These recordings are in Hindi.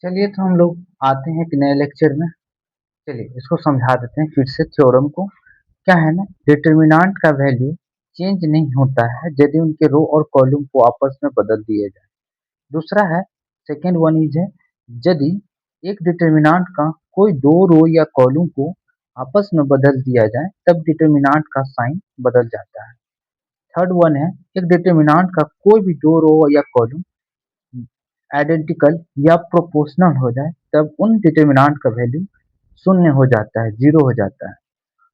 चलिए तो हम लोग आते हैं एक नए लेक्चर में। चलिए इसको समझा देते हैं फिर से थ्योरम को। क्या है ना, डिटर्मिनेंट का वैल्यू चेंज नहीं होता है यदि उनके रो और कॉलम को आपस में बदल दिए जाए। दूसरा है, सेकेंड वन इज है, यदि एक डिटर्मिनेंट का कोई दो रो या कॉलम को आपस में बदल दिया जाए तब डिटर्मिनेंट का साइन बदल जाता है। थर्ड वन है, एक डिटर्मिनेंट का कोई भी दो रो या कॉलम आइडेंटिकल या प्रोपोर्शनल हो जाए तब उन डिटर्मिनेंट का वैल्यू शून्य हो जाता है, जीरो हो जाता है।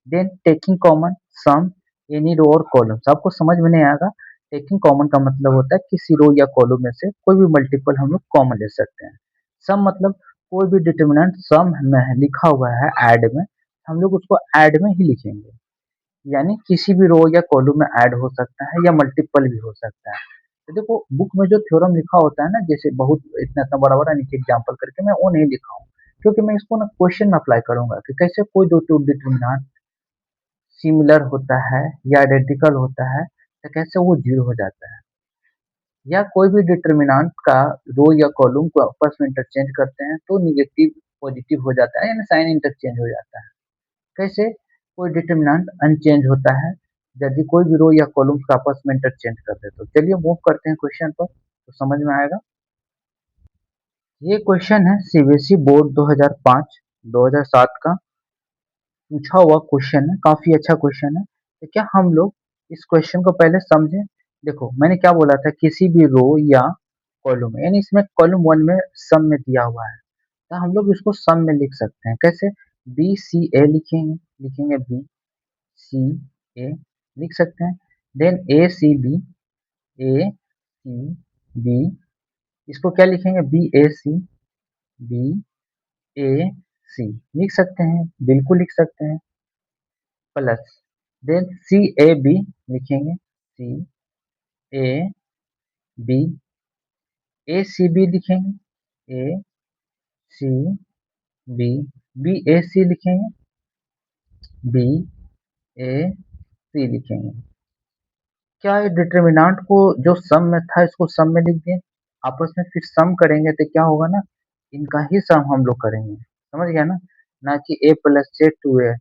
Then taking common some any row और कॉलम, आपको समझ में नहीं आएगा। टेकिंग कॉमन का मतलब होता है किसी रो या कॉलम में से कोई भी मल्टीपल हम लोग कॉमन ले सकते हैं। सम मतलब कोई भी डिटर्मिनेंट सम में लिखा हुआ है ऐड में, हम लोग उसको ऐड में ही लिखेंगे। यानी किसी भी रो या कॉलम में ऐड हो सकता है या मल्टीपल भी हो सकता है। तो देखो बुक में जो थ्योरम लिखा होता है ना, जैसे बहुत इतना इतना बड़ा बड़ा नीचे एग्जाम्पल करके, मैं वो नहीं लिखा हूँ क्योंकि मैं इसको ना क्वेश्चन में अप्लाई करूंगा कि कैसे कोई दो टू डिटर्मिनेंट सिमिलर होता है या आइडेंटिकल होता है तो कैसे वो जीरो हो जाता है। या कोई भी डिटर्मिनेंट का रो या कॉलम को आपस में इंटरचेंज करते हैं तो निगेटिव पॉजिटिव हो जाता है, यानी साइन इंटरचेंज हो जाता है। कैसे कोई डिटर्मिनेंट अनचेंज होता है यदि कोई भी रो या कॉलम का आपस में इंटरचेंज कर दे। तो चलिए मूव करते हैं क्वेश्चन पर तो समझ में आएगा। ये क्वेश्चन है सीबीएसई बोर्ड 2005-2007 का पूछा हुआ क्वेश्चन है, काफी अच्छा क्वेश्चन है। तो क्या हम लोग इस क्वेश्चन को पहले समझें। देखो मैंने क्या बोला था, किसी भी रो या कॉलम में, यानी इसमें कॉलम वन में सम में दिया हुआ है तो हम लोग इसको सम में लिख सकते हैं। कैसे, बी सी ए लिखेंगे, लिखेंगे बी सी ए लिख सकते हैं। देन ए सी बी, इसको क्या लिखेंगे, बी ए सी लिख सकते हैं, बिल्कुल लिख सकते हैं। प्लस देन सी ए बी लिखेंगे, C A B, A C B लिखेंगे, ए सी बी, बी ए सी लिखेंगे, बी ए सी लिखेंगे। क्या ये डिटर्मिनेंट को जो सम में था इसको सम में लिख दें, आपस में फिर सम करेंगे तो क्या होगा ना, इनका ही सम हम लोग करेंगे, समझ गया ना। ना कि ए प्लस से two A,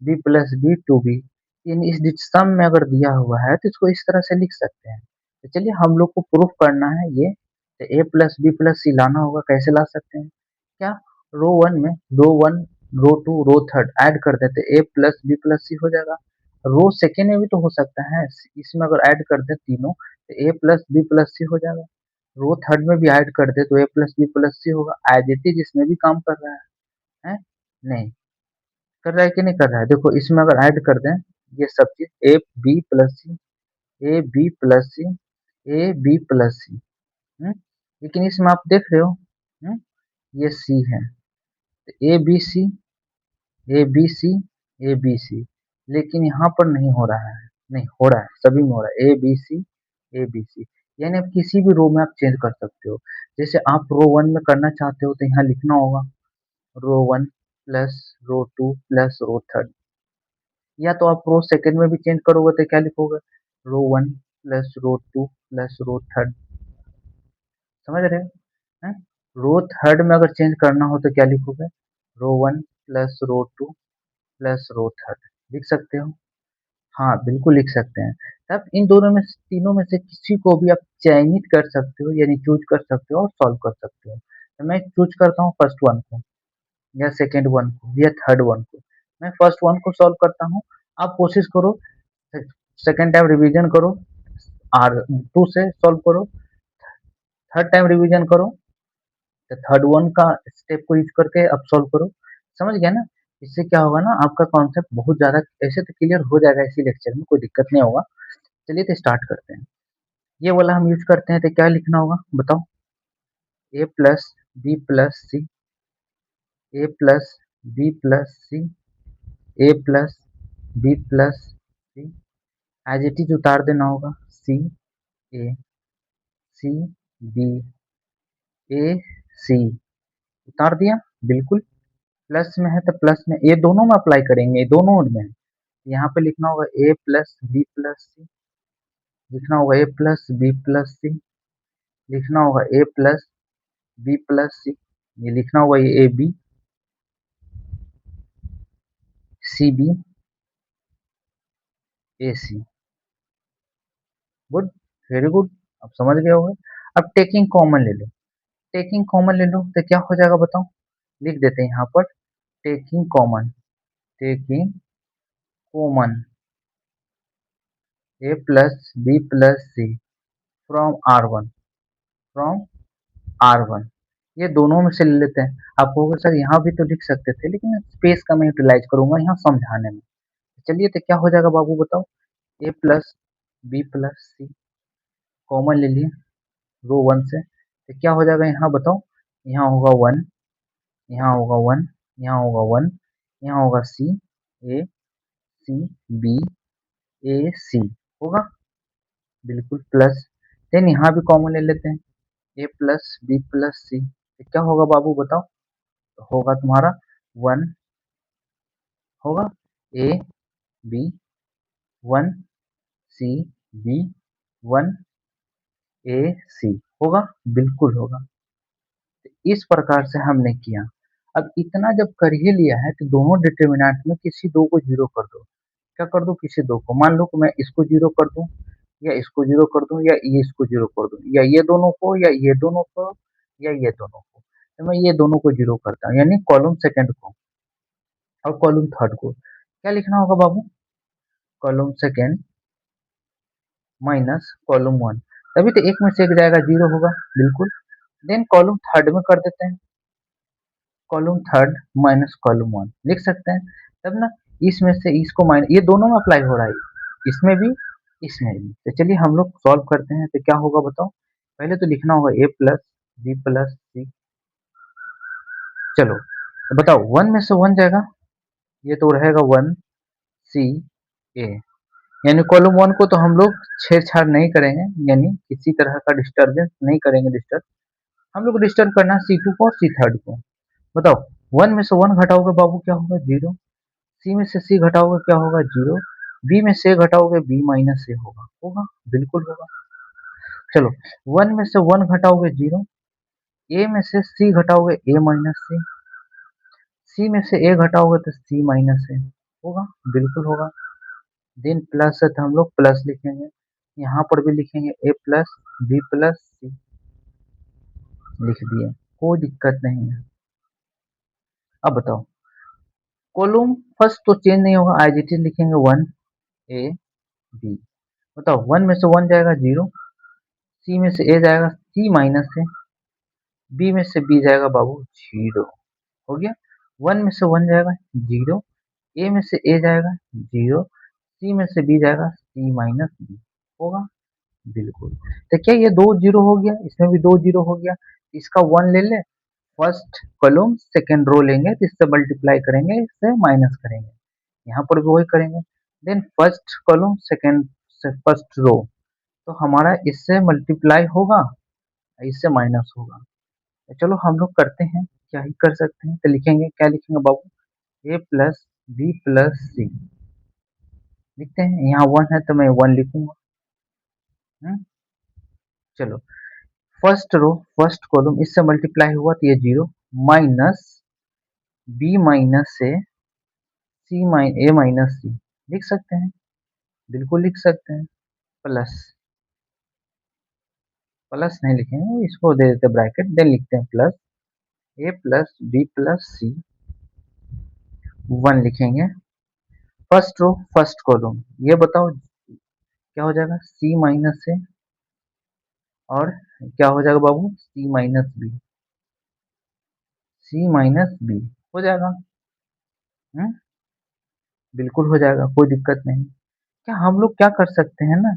B plus B two B, इस सम में अगर दिया हुआ है तो इसको इस तरह से लिख सकते हैं। तो चलिए हम लोग को प्रूफ करना है ये, तो ए प्लस बी प्लस सी लाना होगा। कैसे ला सकते हैं, क्या, रो वन में row one row two row third add कर देते, A plus B plus C हो जाएगा। रो सेकेंड में भी तो हो सकता है, इसमें अगर ऐड कर दे तीनों तो A plus B plus C हो जाएगा। रो थर्ड में भी ऐड कर दे तो A plus B plus C होगा। एज इट इज इसमें भी काम कर रहा है? नहीं कर रहा है कि नहीं कर रहा है। देखो इसमें अगर ऐड कर दें ये सब चीज, A B plus C, A B plus C, A B plus C, लेकिन इसमें आप देख रहे हो, ये सी है, तो A B C, A B C, A B C, लेकिन यहाँ पर नहीं हो रहा है, नहीं हो रहा है, सभी में हो रहा है A B C, A B C. यानी आप किसी भी रो में आप चेंज कर सकते हो। जैसे आप रो वन में करना चाहते हो तो यहाँ लिखना होगा row one plus row two plus row third, या तो आप रो सेकंड में भी चेंज करोगे तो क्या लिखोगे, row one plus row two plus row third, समझ रहे हो, हैं? रो थर्ड में अगर चेंज करना हो तो क्या लिखोगे, row one plus row two plus row third, लिख सकते हो। हाँ बिल्कुल लिख सकते हैं। तब इन दोनों में तीनों में से किसी को भी आप चयनित कर सकते हो, यानी चूज कर सकते हो और सॉल्व कर सकते हो। तो मैं चूज करता हूँ फर्स्ट वन को, या सेकंड वन को, या थर्ड वन को। मैं फर्स्ट वन को सॉल्व करता हूँ, आप कोशिश करो सेकंड टाइम रिवीजन करो, आर टू से सॉल्व करो, थर्ड टाइम रिवीजन करो, तो थर्ड वन का स्टेप को यूज करके अब सॉल्व करो। समझ गया ना। इससे क्या होगा ना, आपका कॉन्सेप्ट बहुत ज्यादा ऐसे तो क्लियर हो जाएगा इसी लेक्चर में, कोई दिक्कत नहीं होगा। चलिए तो स्टार्ट करते हैं। ये वाला हम यूज करते हैं तो क्या लिखना होगा बताओ, ए plus B plus C, A plus B plus C, A plus B plus C, as it is उतार देना होगा, सी ए, सी बी, ए सी, उतार दिया बिल्कुल। प्लस में है तो प्लस में, ये दोनों में अप्लाई करेंगे, ये दोनों में है। यहाँ पे लिखना होगा A plus B plus C, लिखना होगा A plus B plus C, लिखना होगा A plus B plus C, ये लिखना होगा ये A B, C B, A C. Good, very good, आप समझ गए होंगे। अब टेकिंग कॉमन ले लो, टेकिंग कॉमन ले लो तो क्या हो जाएगा बताओ, लिख देते हैं यहाँ पर taking common, taking common A plus B plus C from R one, from R one, ये दोनों में से ले लेते हैं। आप कहोगे सर यहाँ भी तो लिख सकते थे, लेकिन स्पेस का मैं यूटिलाइज करूंगा यहाँ समझाने में। चलिए तो क्या हो जाएगा बाबू बताओ, ए plus B plus C common ले लिए रो वन से, तो क्या हो जाएगा यहाँ बताओ, यहाँ होगा वन, यहाँ होगा वन, यहाँ होगा वन, यहाँ होगा सी, A C B, A C होगा, बिल्कुल प्लस। देन यहाँ भी कॉमन ले लेते हैं, ए प्लस बी प्लस सी, तो क्या होगा बाबू बताओ, तो होगा तुम्हारा वन, होगा A B one, C B one, A C होगा, बिल्कुल होगा। इस प्रकार से हमने किया। अब इतना जब कर ही लिया है तो दोनों डिटर्मिनेंट में किसी दो को जीरो कर दो। क्या कर दो, किसी दो को, मान लो कि मैं इसको जीरो कर दूं, या इसको जीरो कर दूं, या ये इसको जीरो कर दूं, या ये दोनों को, या ये दोनों को, या ये दोनों को, तो मैं ये दोनों को जीरो करता हूँ, यानी कॉलम सेकंड को और कॉलम थर्ड को। क्या लिखना होगा बाबू, column second minus column one, तभी तो एक में से एक जाएगा, जीरो होगा, बिल्कुल। देन कॉलम थर्ड में कर देते हैं, column third minus column one लिख सकते हैं, तब ना इसमें से इसको माइनस, ये दोनों में अप्लाई हो रहा है, इसमें भी इसमें भी। तो चलिए हम लोग सॉल्व करते हैं, तो क्या होगा बताओ, पहले तो लिखना होगा ए प्लस बी प्लस सी, चलो तो बताओ वन में से वन जाएगा, ये तो रहेगा वन सी ए, यानी कॉलम वन को तो हम लोग छेड़छाड़ नहीं करेंगे, यानी किसी तरह का डिस्टर्बेंस नहीं करेंगे, डिस्टर्ब, हम लोग डिस्टर्ब करना सी टू को और सी थर्ड को। बताओ वन में से वन घटाओगे बाबू क्या होगा, जीरो, सी में से सी घटाओगे क्या होगा, जीरो, बी में से घटाओगे बी माइनस ए होगा, होगा, बिल्कुल होगा। चलो वन में से वन घटाओगे जीरो, ए में से सी घटाओगे ए माइनस सी, सी में से ए घटाओगे तो सी माइनस ए होगा, बिल्कुल होगा। देन प्लस है तो हम लोग प्लस लिखेंगे, यहाँ पर भी लिखेंगे ए प्लस बी प्लस सी, लिख दिए, कोई दिक्कत नहीं है। अब बताओ कॉलम फर्स्ट तो चेंज नहीं होगा, एज इट इज लिखेंगे वन ए बी। बताओ वन में से वन जाएगा जीरो, सी में से ए जाएगा सी माइनस ए, बी में से बी जाएगा बाबू जीरो, हो गया। वन में से वन जाएगा जीरो, ए में से ए जाएगा जीरो, सी में से बी जाएगा सी माइनस बी, होगा, बिल्कुल। तो क्या ये दो जीरो हो गया, इसमें भी दो जीरो हो गया, इसका वन ले ले, फर्स्ट कॉलम सेकेंड रो लेंगे तो इससे मल्टीप्लाई करेंगे, इससे माइनस करेंगे, यहाँ पर भी वही करेंगे। Then first column second first row, तो हमारा इससे मल्टीप्लाई होगा, इससे माइनस होगा। तो चलो हम लोग करते हैं, क्या ही कर सकते हैं, तो लिखेंगे, क्या लिखेंगे बाबू, ए प्लस बी प्लस सी लिखते हैं, यहाँ वन है तो मैं वन लिखूंगा। हम्म, चलो फर्स्ट रो फर्स्ट कॉलम इससे मल्टीप्लाई हुआ तो ये जीरो, माइनस बी माइनस से सी माइन ए माइनस सी लिख सकते हैं, बिल्कुल लिख सकते हैं, प्लस, प्लस नहीं लिखेंगे, इसको दे देते ब्रैकेट, देन लिखते हैं प्लस ए प्लस बी प्लस सी, वन लिखेंगे, फर्स्ट रो फर्स्ट कॉलम, ये बताओ क्या हो जाएगा, सी माइनस से, और क्या हो जाएगा बाबू, सी minus b, C minus B हो जाएगा। हम्म, बिल्कुल हो जाएगा, कोई दिक्कत नहीं। क्या हम लोग क्या कर सकते हैं ना,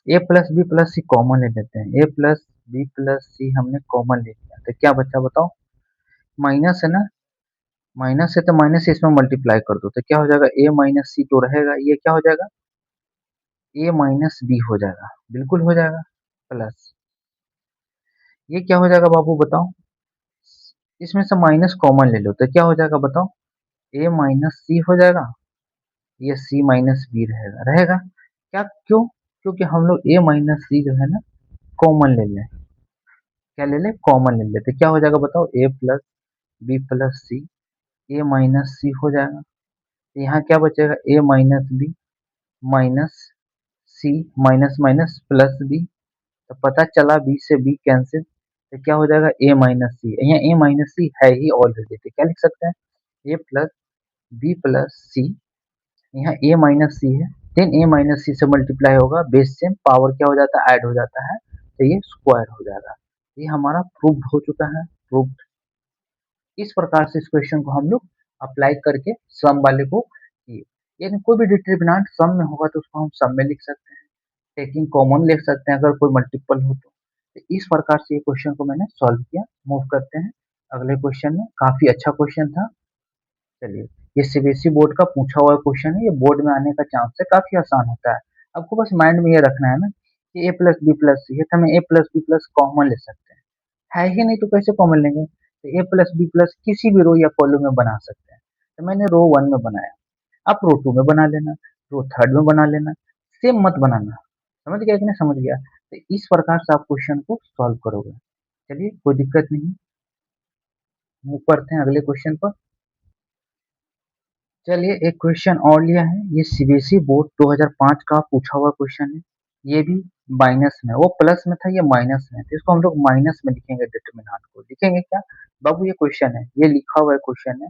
ए plus B plus C common ले लेते हैं, ए प्लस बी प्लस सी हमने कॉमन ले लिया तो क्या बचा बताओ, माइनस है ना, माइनस है तो माइनस से इसमें मल्टीप्लाई कर दो, तो क्या हो जाएगा, ए माइनस सी तो रहेगा, ये क्या हो जाएगा, ए माइनस बी हो जाएगा, बिल्कुल हो जाएगा, प्लस ये क्या हो जाएगा बाबू बताओ, इसमें से माइनस कॉमन ले लो तो क्या हो जाएगा बताओ, ए माइनस सी हो जाएगा, ये सी माइनस बी रहेगा, रहेगा क्या, क्यों, क्योंकि हम लोग ए माइनस सी जो है ना कॉमन ले लें, क्या ले ले, कॉमन ले लेते, क्या हो जाएगा बताओ, ए plus B plus C, A minus सी हो जाएगा। तो यहाँ क्या बचेगा, ए माइनस बी माइनस सी, माइनस माइनस प्लस बी। तो पता चला बी से बी कैंसिल, तो क्या हो जाएगा, ए माइनस सी। यहाँ ए माइनस सी है ही ऑलरेडी, तो क्या लिख सकते हैं, ए प्लस बी प्लस सी। यहाँ ए माइनस सी है, देन ए माइनस सी से मल्टीप्लाई होगा, बेस से पावर क्या हो जाता है, ऐड हो जाता है, तो ये स्क्वायर हो जाएगा। ये हमारा प्रूव हो चुका है, प्रूव। इस प्रकार से इस क्वेश्चन को हम लोग अप्लाई करके सम वाले को किए। यदि कोई भी डिटरमिनेंट सम में होगा तो उसको हम सम में लिख सकते हैं, टेकिंग कॉमन लिख सकते हैं अगर कोई मल्टीपल हो तो इस प्रकार से ये क्वेश्चन को मैंने सॉल्व किया। मूव करते हैं अगले क्वेश्चन में, काफी अच्छा क्वेश्चन था। चलिए, ये सीबीएसई बोर्ड का पूछा हुआ क्वेश्चन है, ये बोर्ड में आने का चांस है, काफी आसान होता है। आपको बस माइंड में ये रखना है ना कि A plus B plus C है, तो हमें ए प्लस बी प्लस कॉमन ले सकते हैं, है ही नहीं तो कैसे कॉमन लेंगे। तो ए प्लस बी प्लस किसी भी रो या कॉलम में बना सकते हैं, तो मैंने रो वन में बनाया, आप रो टू में बना लेना, रो थर्ड में बना लेना, सेम मत बनाना। समझ गया कि नहीं समझ गया, तो इस प्रकार से आप क्वेश्चन को सॉल्व करोगे। चलिए, कोई दिक्कत नहीं, मूव करते हैं अगले क्वेश्चन पर। चलिए, एक क्वेश्चन और लिया है, ये सीबीएसई बोर्ड 2005 का पूछा हुआ क्वेश्चन है। ये भी माइनस में, वो प्लस में था, ये माइनस में, तो इसको हम लोग माइनस में लिखेंगे, डिटरमिनेंट को लिखेंगे क्या बाबू, ये क्वेश्चन है, ये लिखा हुआ है क्वेश्चन है,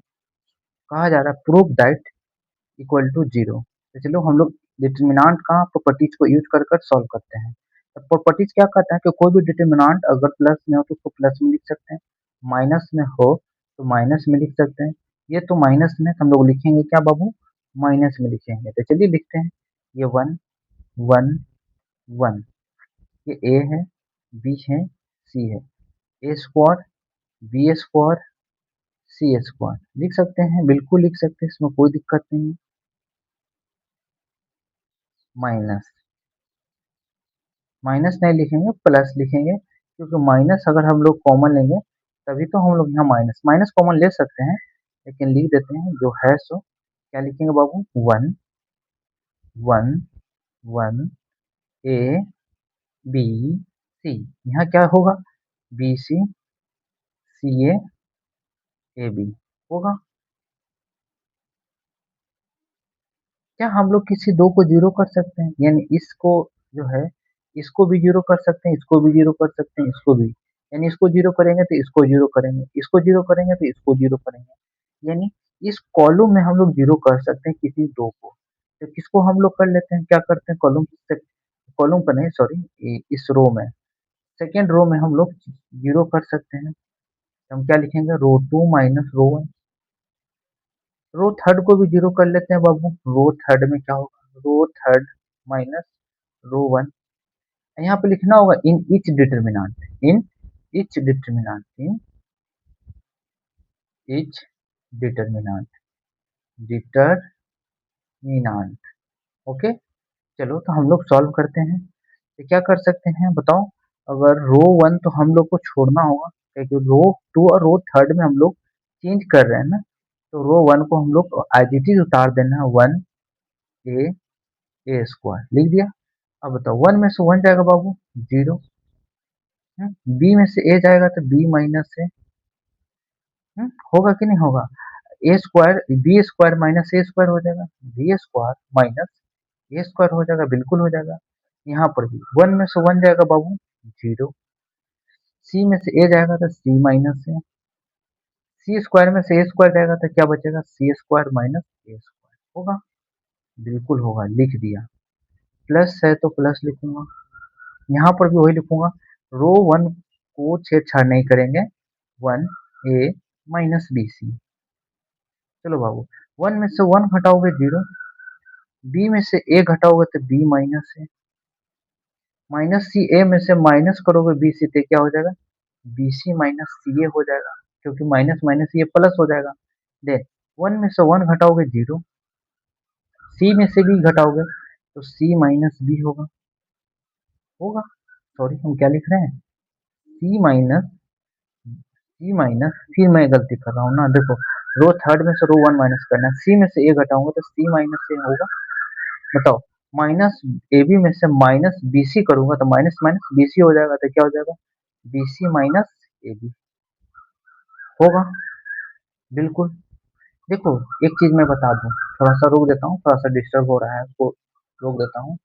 कहा जा रहा है prove that equal to zero. तो चलो हम लोग डिटरमिनेंट का प्रॉपर्टीज को यूज कर कर सॉल्व करते हैं। तो प्रॉपर्टीज क्या कहता है कि कोई भी डिटरमिनेंट अगर प्लस में हो तो उसको प्लस में लिख सकते हैं, माइनस में हो तो माइनस में लिख सकते हैं। ये तो माइनस में, तो हम लोग लिखेंगे क्या बाबू, माइनस में लिखेंगे। तो चलिए लिखते हैं, ये वन वन वन, ये ए है, बी है, सी है, ए square B square C square लिख सकते हैं, बिल्कुल लिख सकते हैं, इसमें कोई दिक्कत नहीं है। माइनस, माइनस नहीं लिखेंगे, प्लस लिखेंगे, क्योंकि माइनस अगर हम लोग कॉमन लेंगे तभी तो हम लोग यहाँ माइनस माइनस कॉमन ले सकते हैं, लेकिन लिख देते हैं जो है सो। क्या लिखेंगे बाबू, one one one, A B C, यहाँ क्या होगा, बी सी सी ए बी होगा। क्या हम लोग किसी दो को जीरो कर सकते हैं, यानी इसको जो है, इसको भी जीरो कर सकते हैं, इसको भी जीरो कर सकते हैं, इसको भी, यानी इसको जीरो करेंगे तो इसको जीरो करेंगे, इसको जीरो करेंगे तो इसको जीरो करेंगे, यानी इस कॉलम में हम लोग जीरो कर सकते हैं किसी दो को। तो किसको हम लोग कर लेते हैं, क्या करते हैं, कॉलम से, कॉलम का नहीं सॉरी, इस रो में, सेकेंड रो में हम लोग जीरो कर सकते हैं, तो हम क्या लिखेंगे, row two minus row one. Row third को भी जीरो कर लेते हैं बाबू, रो थर्ड में क्या होगा, row third minus row one. यहाँ पे लिखना होगा in each determinant, in each determinant, in each determinant, determinant. Okay, चलो तो हम लोग सॉल्व करते हैं। तो क्या कर सकते हैं बताओ, अगर रो वन तो हम लोग को छोड़ना होगा, क्योंकि रो टू और रो थर्ड में हम लोग चेंज कर रहे हैं ना, तो रो वन को हम लोग एज इट इज उतार देना है, वन ए ए स्क्वायर लिख दिया। अब बताओ, वन में से वन जाएगा बाबू, जीरो, बी में से ए जाएगा तो बी माइनस ए, होगा कि नहीं होगा, ए स्क्वायर बी स्क्वायर माइनस ए स्क्वायर हो जाएगा, बी स्क्वायर माइनस ए स्क्वायर हो जाएगा, बिल्कुल हो जाएगा। यहाँ पर भी वन में से वन जाएगा बाबू, जीरो, सी में से ए जाएगा तो सी माइनस ए, सी स्क्वायर में से ए स्क्वायर जाएगा तो क्या बचेगा, सी स्क्वायर माइनस ए स्क्वायर होगा, बिल्कुल होगा, लिख दिया। प्लस है तो प्लस लिखूंगा, यहाँ पर भी वही लिखूंगा, रो वन को छेड़छाड़ नहीं करेंगे, वन ए माइनस बी सी। चलो बाबू, वन में से वन घटाओगे जीरो, बी में से ए घटाओगे तो बी माइनस ए, माइनस सी, ए में से माइनस करोगे बी सी तो क्या हो जाएगा, बी सी माइनस सी ए हो जाएगा, क्योंकि माइनस माइनस ये प्लस हो जाएगा। देन वन में से वन घटाओगे जीरो, सी में से बी घटाओगे तो सी माइनस बी होगा, होगा, सॉरी हम क्या लिख रहे हैं, सी माइनस, सी माइनस, फिर मैं गलती कर रहा हूँ ना, देखो रो थर्ड में से रो वन माइनस करना है, सी में से ए घटाऊंगा तो सी माइनस ए होगा। बताओ, माइनस ए बी में से माइनस बी सी करूंगा तो माइनस माइनस बी सी हो जाएगा, तो क्या हो जाएगा, BC माइनस AB होगा, बिल्कुल। देखो एक चीज मैं बता दूं, थोड़ा सा रोक देता हूँ, थोड़ा सा डिस्टर्ब हो रहा है उसको रोक देता हूँ।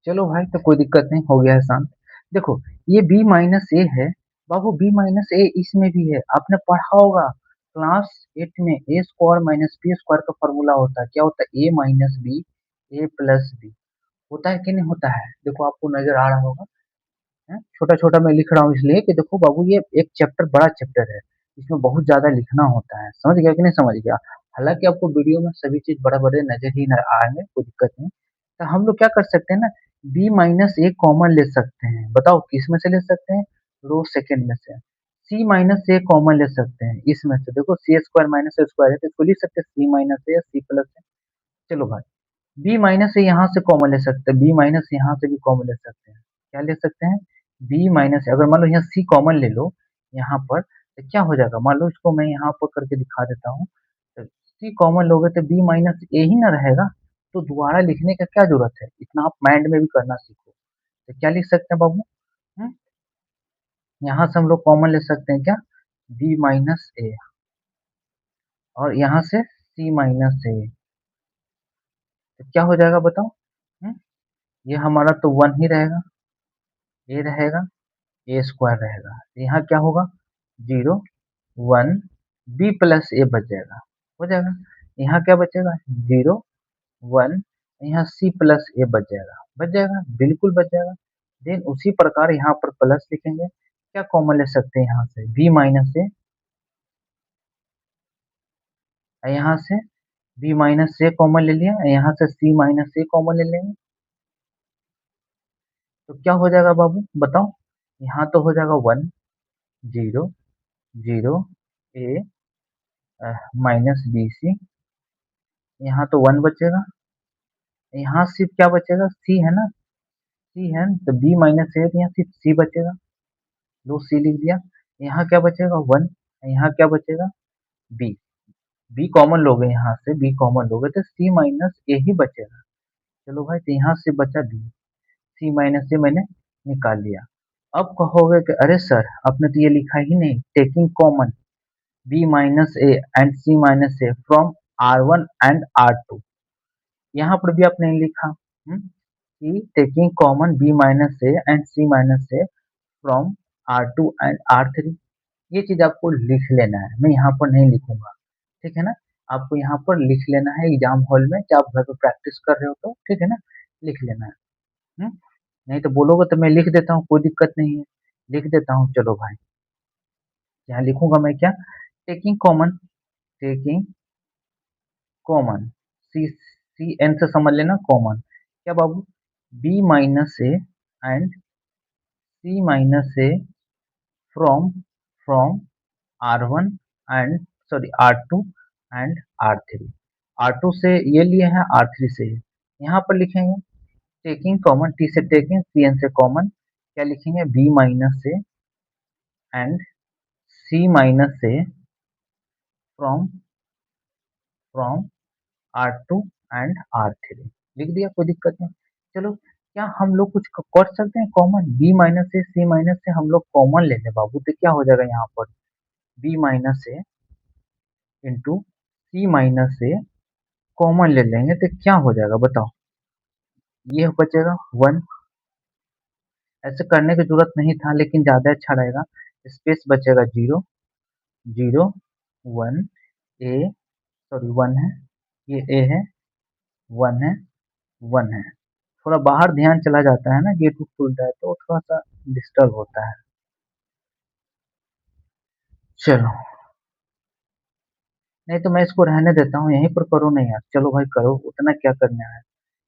चलो भाई तो कोई दिक्कत नहीं, हो गया है शांत। देखो ये बी माइनस ए है, बाबू बी माइनस ए इसमें भी है, आपने पढ़ा होगा क्लास 8 में ए स्क्वायर माइनस बी स्क्वायर का फॉर्मूला होता है, क्या होता है ए minus B A plus B, होता है कि नहीं होता है, देखो आपको नजर आ रहा होगा। छोटा छोटा मैं लिख रहा हूँ इसलिए कि देखो बाबू ये एक चैप्टर बड़ा चैप्टर है, इसमें बहुत ज्यादा लिखना होता है, समझ गया कि नहीं समझ गया। हालांकि आपको वीडियो में सभी चीज बड़े बड़े नजर ही न आएंगे, कोई दिक्कत नहीं। तो हम लोग क्या कर सकते हैं ना, बी माइनस ए कॉमन ले सकते हैं, बताओ किस में से ले सकते हैं, रो सेकेंड में से। सी माइनस ए कॉमन ले सकते हैं इसमें से, देखो सी स्क्वायर माइनस ए स्क्वायर है तो इसको लिख सकते हैं सी माइनस ए या सी प्लस ए। चलो भाई बी माइनस से यहाँ से कॉमन ले सकते हैं, बी माइनस यहाँ से भी कॉमन ले सकते हैं, क्या ले सकते हैं, बी माइनस, अगर मान लो यहाँ सी कॉमन ले लो यहाँ पर तो क्या हो जाएगा, मान लो इसको मैं यहाँ पर करके दिखा देता हूँ। तो सी कॉमन लोगे तो बी माइनस ए ही ना रहेगा, तो दोबारा लिखने का क्या जरूरत है, इतना आप माइंड में भी करना सीखो। तो क्या लिख सकते हैं बाबू, हम्म, यहाँ से हम लोग कॉमन ले सकते हैं क्या, बी माइनस ए, और यहाँ से सी माइनस ए, तो क्या हो जाएगा बताओ, हम्म, ये हमारा तो वन ही रहेगा, ए रहेगा, ए स्क्वायर रहेगा, यहाँ क्या होगा, जीरो वन, बी प्लस ए बच जाएगा, हो जाएगा। यहाँ क्या बचेगा, जीरो वन, यहाँ सी प्लस ए बच जाएगा, बिल्कुल बच जाएगा। देन उसी प्रकार यहाँ पर प्लस लिखेंगे, क्या कॉमन ले सकते हैं यहाँ से, बी माइनस ए, यहाँ से बी माइनस ए कॉमन ले लिया, यहाँ से सी माइनस ए कॉमन ले लेंगे, तो क्या हो जाएगा बाबू बताओ, यहाँ तो हो जाएगा वन, जीरो जीरो ए माइनस बी सी, यहाँ तो वन बचेगा, यहाँ सिर्फ क्या बचेगा, सी है ना, सी है न, तो बी माइनस है तो यहाँ सिर्फ सी बचेगा, दो सी लिख दिया, यहाँ क्या बचेगा वन, यहाँ क्या बचेगा बी, बी कॉमन लोगे यहाँ से, बी कॉमन लोगे तो सी माइनस ए ही बचेगा। चलो भाई तो यहाँ से बचा बी, सी माइनस ए मैंने निकाल लिया। अब कहोगे कि अरे सर आपने तो ये लिखा ही नहीं, taking common B minus A and C minus A from R one and R two, यहाँ पर भी आपने लिखा कि taking common B minus A and C minus A from R two and R three, ये चीज आपको लिख लेना है, मैं यहाँ पर नहीं लिखूंगा, ठीक है ना, आपको यहाँ पर लिख लेना है एग्जाम हॉल में, जब आप घर पे प्रैक्टिस कर रहे हो तो ठीक है ना, लिख लेना है। नहीं तो बोलोगे तो मैं लिख देता हूँ, कोई दिक्कत नहीं है, लिख देता हूँ, चलो भाई यहाँ लिखूंगा मैं क्या, taking common, taking common, C C N से समझ लेना कॉमन, क्या बाबू, B minus A and C minus A from from R one and sorry R two and R three, R two से ये लिए हैं, आर थ्री से ये, यहाँ पर लिखेंगे टेकिंग कॉमन, टी से टेकिंग सी एन से कॉमन, क्या लिखेंगे बी माइनस से एंड सी माइनस से from from R two and R three, लिख दिया कोई दिक्कत नहीं। चलो क्या हम लोग कुछ कर सकते हैं कॉमन, बी माइनस से सी माइनस से हम लोग कॉमन ले लें बाबू, तो क्या हो जाएगा यहाँ पर, बी माइनस से इंटू सी माइनस से कॉमन ले लेंगे तो क्या हो जाएगा बताओ, ये बचेगा वन, ऐसे करने की जरूरत नहीं था लेकिन ज्यादा अच्छा रहेगा, स्पेस बचेगा जीरो जीरो वन, ए सॉरी वन है, ये ए है, वन है, वन है, थोड़ा बाहर ध्यान चला जाता है ना, गेट खुलता है तो थोड़ा सा डिस्टर्ब होता है। चलो नहीं तो मैं इसको रहने देता हूँ, यहीं पर करो नहीं यार, चलो भाई करो, उतना क्या करना है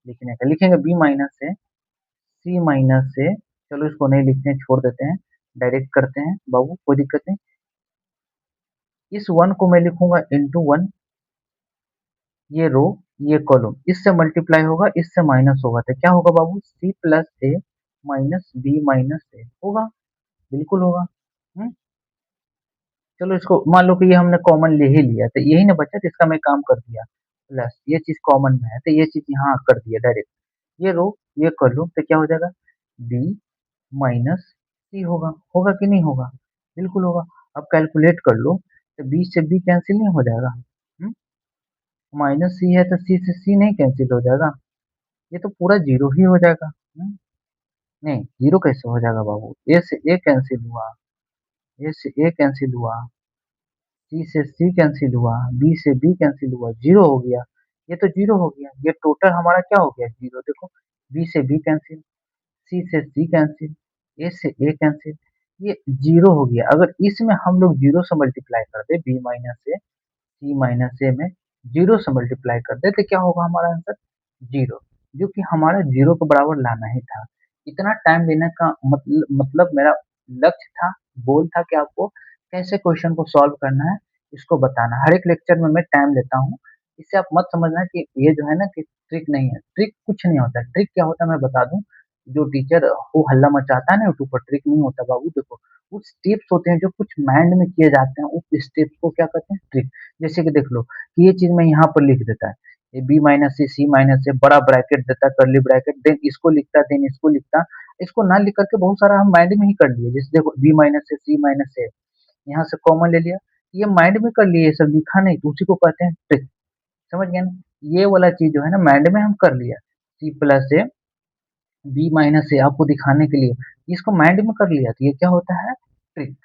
लिखने का, लिखेंगे बी माइनस से सी माइनस से, चलो इसको नहीं लिखते हैं छोड़ देते हैं, डायरेक्ट करते हैं बाबू कोई दिक्कत नहीं, इस वन को मैं लिखूंगा इंटू वन, ये रो ये कॉलम, इससे मल्टीप्लाई होगा इससे माइनस होगा तो क्या होगा बाबू, सी प्लस ए माइनस बी माइनस ए होगा, बिल्कुल होगा। हम्म, चलो इसको मान लो कि ये हमने कॉमन ले ही लिया तो यही ना बचा, तो इसका मैं काम कर दिया, प्लस ये चीज कॉमन में है तो ये चीज यहाँ कर दिया डायरेक्ट, ये रो ये कर लो तो क्या हो जाएगा, बी माइनस सी होगा, होगा कि नहीं होगा? बिल्कुल होगा। अब कैलकुलेट कर लो, तो बी से बी कैंसिल नहीं हो जाएगा? माइनस सी है तो सी से सी नहीं कैंसिल हो जाएगा? ये तो पूरा जीरो ही हो जाएगा। नहीं, जीरो कैसे हो जाएगा बाबू? ए से ए कैंसिल हुआ, ए से ए कैंसिल हुआ, सी से सी कैंसिल हुआ, बी से बी कैंसिल हुआ, जीरो हो गया। ये तो जीरो हो गया, ये टोटल हमारा क्या हो गया? जीरो। देखो, बी से बी कैंसिल, सी से सी कैंसिल, ए से ए कैंसिल, ये जीरो हो गया। अगर इसमें हम लोग जीरो से मल्टीप्लाई कर दे, बी माइनस ए सी माइनस ए में जीरो से मल्टीप्लाई कर दे, तो क्या होगा हमारा आंसर? जीरो। जो कि हमारा जीरो के बराबर लाना ही था। इतना टाइम लेने का मतलब मेरा लक्ष्य था, गोल था कि आपको कैसे क्वेश्चन को सॉल्व करना है, इसको बताना। हर एक लेक्चर में मैं टाइम लेता हूँ। इससे आप मत समझना कि ये जो है ना कि ट्रिक नहीं है। ट्रिक कुछ नहीं होता है। ट्रिक क्या होता है मैं बता दूं। जो टीचर हो हल्ला मचाता है ना यूट्यूब पर, ट्रिक नहीं होता बाबू। देखो, कुछ स्टेप्स होते हैं जो कुछ माइंड में किए जाते हैं, उस स्टेप्स को क्या कहते हैं? ट्रिक। जैसे कि देख लो कि ये चीज मैं यहाँ पर लिख देता है, ये बी माइनस सी माइनस से बड़ा ब्रैकेट देता, कर्ली ब्रैकेट, देन इसको लिखता, देन इसको लिखता। इसको ना लिख करके बहुत सारा हम माइंड में ही कर लिए। जैसे देखो, बी माइनस से सी माइनस से यहाँ से कॉमन ले लिया, ये माइंड में कर लिए, ये सब लिखा नहीं, तो उसी को कहते हैं ट्रिक। समझ गए ना? ये वाला चीज जो है ना माइंड में हम कर लिया, सी प्लस से बी माइनस ए आपको दिखाने के लिए इसको माइंड में कर लिया, तो ये क्या होता है? ट्रिक।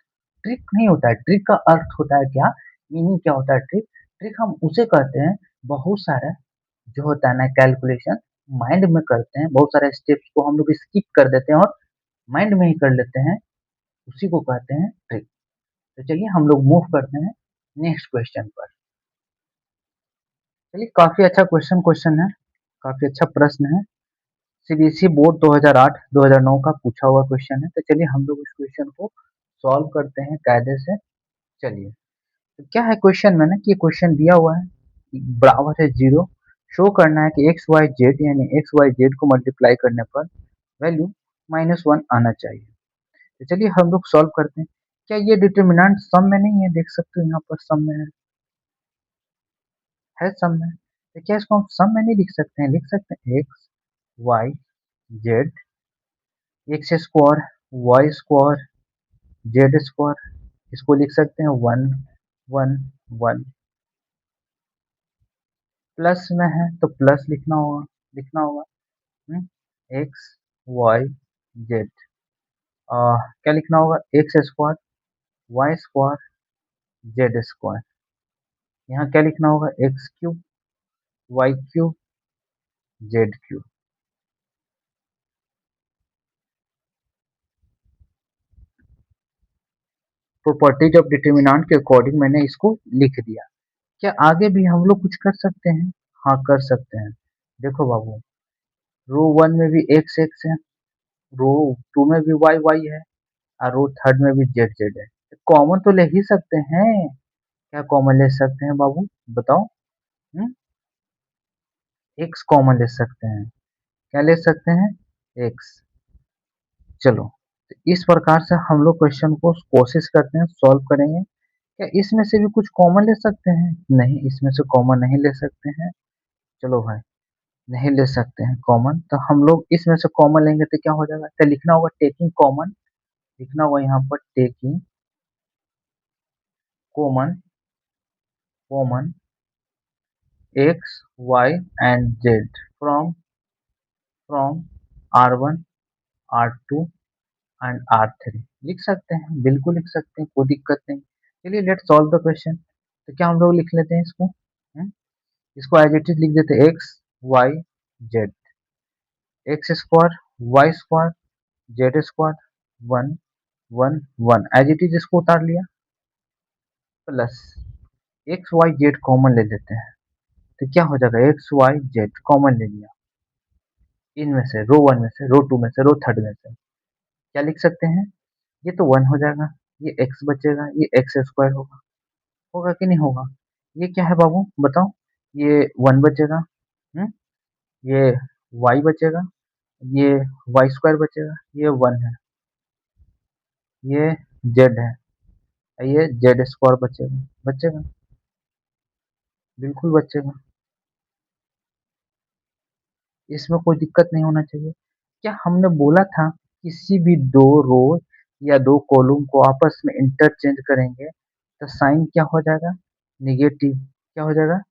ट्रिक नहीं होता है। ट्रिक का अर्थ होता है क्या, मीनिंग क्या होता है ट्रिक? ट्रिक हम उसे कहते हैं, बहुत सारा जो होता है ना कैलकुलेशन माइंड में करते हैं, बहुत सारे स्टेप्स को हम लोग स्किप कर देते हैं और माइंड में ही कर लेते हैं, उसी को कहते हैं ट्रिक। तो चलिए हम लोग मूव करते हैं नेक्स्ट क्वेश्चन पर। चलिए, काफी अच्छा क्वेश्चन है, काफी अच्छा प्रश्न है। सीबीएसई बोर्ड 2008-2009 का पूछा हुआ क्वेश्चन है। तो चलिए हम लोग इस क्वेश्चन को सॉल्व करते हैं कायदे से। चलिए, तो क्या है क्वेश्चन में ना कि ये क्वेश्चन दिया हुआ है, बराबर है जीरो। शो करना है कि एक्स वाई जेड यानी एक्स वाई जेड को मल्टीप्लाई करने पर वैल्यू -1 आना चाहिए। तो चलिए हम लोग सॉल्व करते हैं। क्या ये डिटर्मिनेंट सम में नहीं है? देख सकते हो यहाँ पर सम में है सम में। तो क्या इसको हम सम में नहीं लिख सकते हैं? लिख सकते हैं X Y Z, X square Y square Z square, इसको लिख सकते हैं 1 1 1। प्लस में है तो प्लस लिखना होगा एक्स वाई जेड। क्या लिखना होगा? X square Y square Z square. यहाँ क्या लिखना होगा? X cube Y cube Z cube. Properties of determinant के अकॉर्डिंग मैंने इसको लिख दिया। क्या आगे भी हम लोग कुछ कर सकते हैं? हाँ, कर सकते हैं। देखो बाबू, रो वन में भी एक्स एक्स है, रो टू में भी वाई वाई है, और रो थर्ड में भी जेड जेड है। कॉमन तो ले ही सकते हैं। क्या कॉमन ले सकते हैं बाबू? बताओ। एक्स कॉमन ले सकते हैं। क्या ले सकते हैं? एक्स। चलो, तो इस प्रकार से हम लोग क्वेश्चन को कोशिश करते हैं, सॉल्व करेंगे। क्या इसमें से भी कुछ कॉमन ले सकते हैं? नहीं, इसमें से कॉमन नहीं ले सकते हैं। चलो भाई, नहीं ले सकते हैं कॉमन, तो हम लोग इसमें से कॉमन लेंगे तो क्या हो जाएगा? तो लिखना होगा टेकिंग कॉमन, लिखना होगा यहाँ पर taking common common X Y and Z from from R1 R2 and R3। लिख सकते हैं, बिल्कुल लिख सकते हैं, कोई दिक्कत नहीं। चलिए, लेट्स सॉल्व द क्वेश्चन। तो क्या हम लोग लिख लेते हैं इसको? इसको एज इट इज लिख देते हैं X Y Z, X square Y square Z square 1 1 1, as it is इसको उतार लिया, plus X Y Z common ले लेते हैं। तो क्या हो जाएगा? एक्स वाई जेड कॉमन ले लिया, इनमें से रो वन में से, रो टू में से, रो थर्ड में से। क्या लिख सकते हैं? ये तो 1 हो जाएगा, ये एक्स बचेगा, ये एक्स स्क्वायर होगा। होगा कि नहीं होगा? ये क्या है बाबू बताओ? ये 1 बचेगा, हम्म ये वाई बचेगा, ये वाई स्क्वायर बचेगा, ये 1 है, ये जेड है, ये जेड स्क्वायर बचेगा। बचेगा, बिल्कुल बचेगा। इसमें कोई दिक्कत नहीं होना चाहिए। क्या हमने बोला था किसी भी दो रो या दो कॉलम को आपस में इंटरचेंज करेंगे तो साइन क्या हो जाएगा? निगेटिव। क्या हो जाएगा?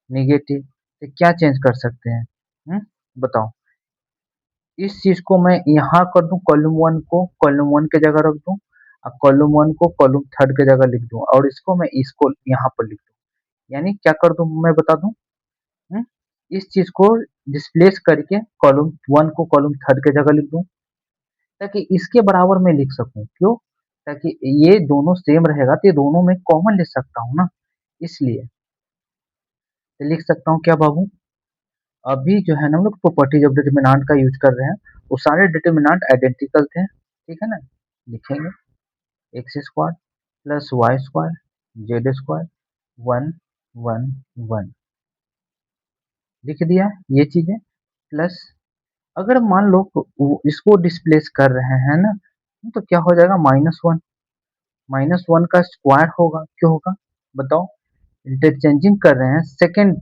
निगेटिव। तो क्या चेंज कर सकते हैं? बताओ। इस चीज को मैं यहाँ कर दूं, कॉलम वन को कॉलम वन के जगह रख दूं, और कॉलम वन को कॉलम थर्ड के जगह लिख दूं, और इसको मैं इसको यहाँ पर लिख दूं। यानी क्या कर दूं मैं बता दूं? हम्म? इस चीज को डिस्प्लेस करके कॉलम वन को कॉलम थर्ड के जगह लिख दूं, ताकि इसके बराबर में लिख सकूं। क्यों? ताकि ये दोनों सेम रहेगा तो ये दोनों में कॉमन ले सकता हूँ ना, इसलिए तो लिख सकता हूँ क्या बाबू? अभी जो है ना हम लोग प्रॉपर्टीज ऑफ डिटरमिनेंट का यूज कर रहे हैं, वो सारे डिटरमिनेंट आइडेंटिकल थे, ठीक है ना। लिखेंगे X square plus Y square Z square 1 1 1, लिख दिया ये चीजें। प्लस अगर मान लो इसको डिस्प्लेस कर रहे हैं ना, तो क्या हो जाएगा? -1। -1 का स्क्वायर होगा, क्यों होगा बताओ? इंटरचेंजिंग कर रहे हैं सेकंड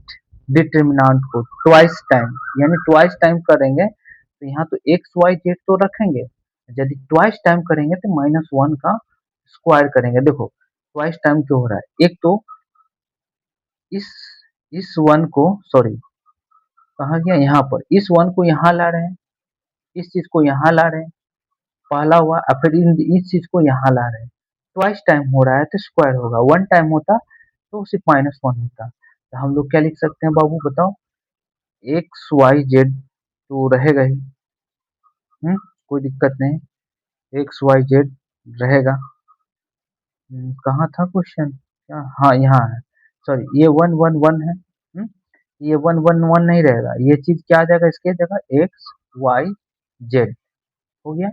डिटरमिनेंट को ट्वाइस टाइम, यानी ट्वाइस टाइम करेंगे तो यहाँ तो एक्स वाई जेड तो रखेंगे, यदि ट्वाइस टाइम करेंगे तो -1 का स्क्वायर करेंगे। देखो ट्वाइस टाइम क्यों हो रहा है? एक तो इस इस वन को, सॉरी कहाँ गया, यहाँ पर इस वन को यहाँ ला रहे हैं, इस चीज को यहाँ ला रहे हैं, पहला हुआ, और फिर इस चीज को यहाँ ला रहे हैं। ट्वाइस टाइम हो रहा है तो स्क्वायर होगा, वन टाइम होता तो सिर्फ -1 होता। तो हम लोग क्या लिख सकते हैं बाबू बताओ? एक्स वाई जेड तो रहेगा ही, कोई दिक्कत नहीं, एक्स वाई जेड रहेगा। कहाँ था क्वेश्चन? क्या, हाँ यहाँ है, सॉरी ये 1 1 1 है। ये 1 1 1 नहीं रहेगा, ये चीज क्या आ जाएगा इसके जगह? एक्स वाई जेड हो गया।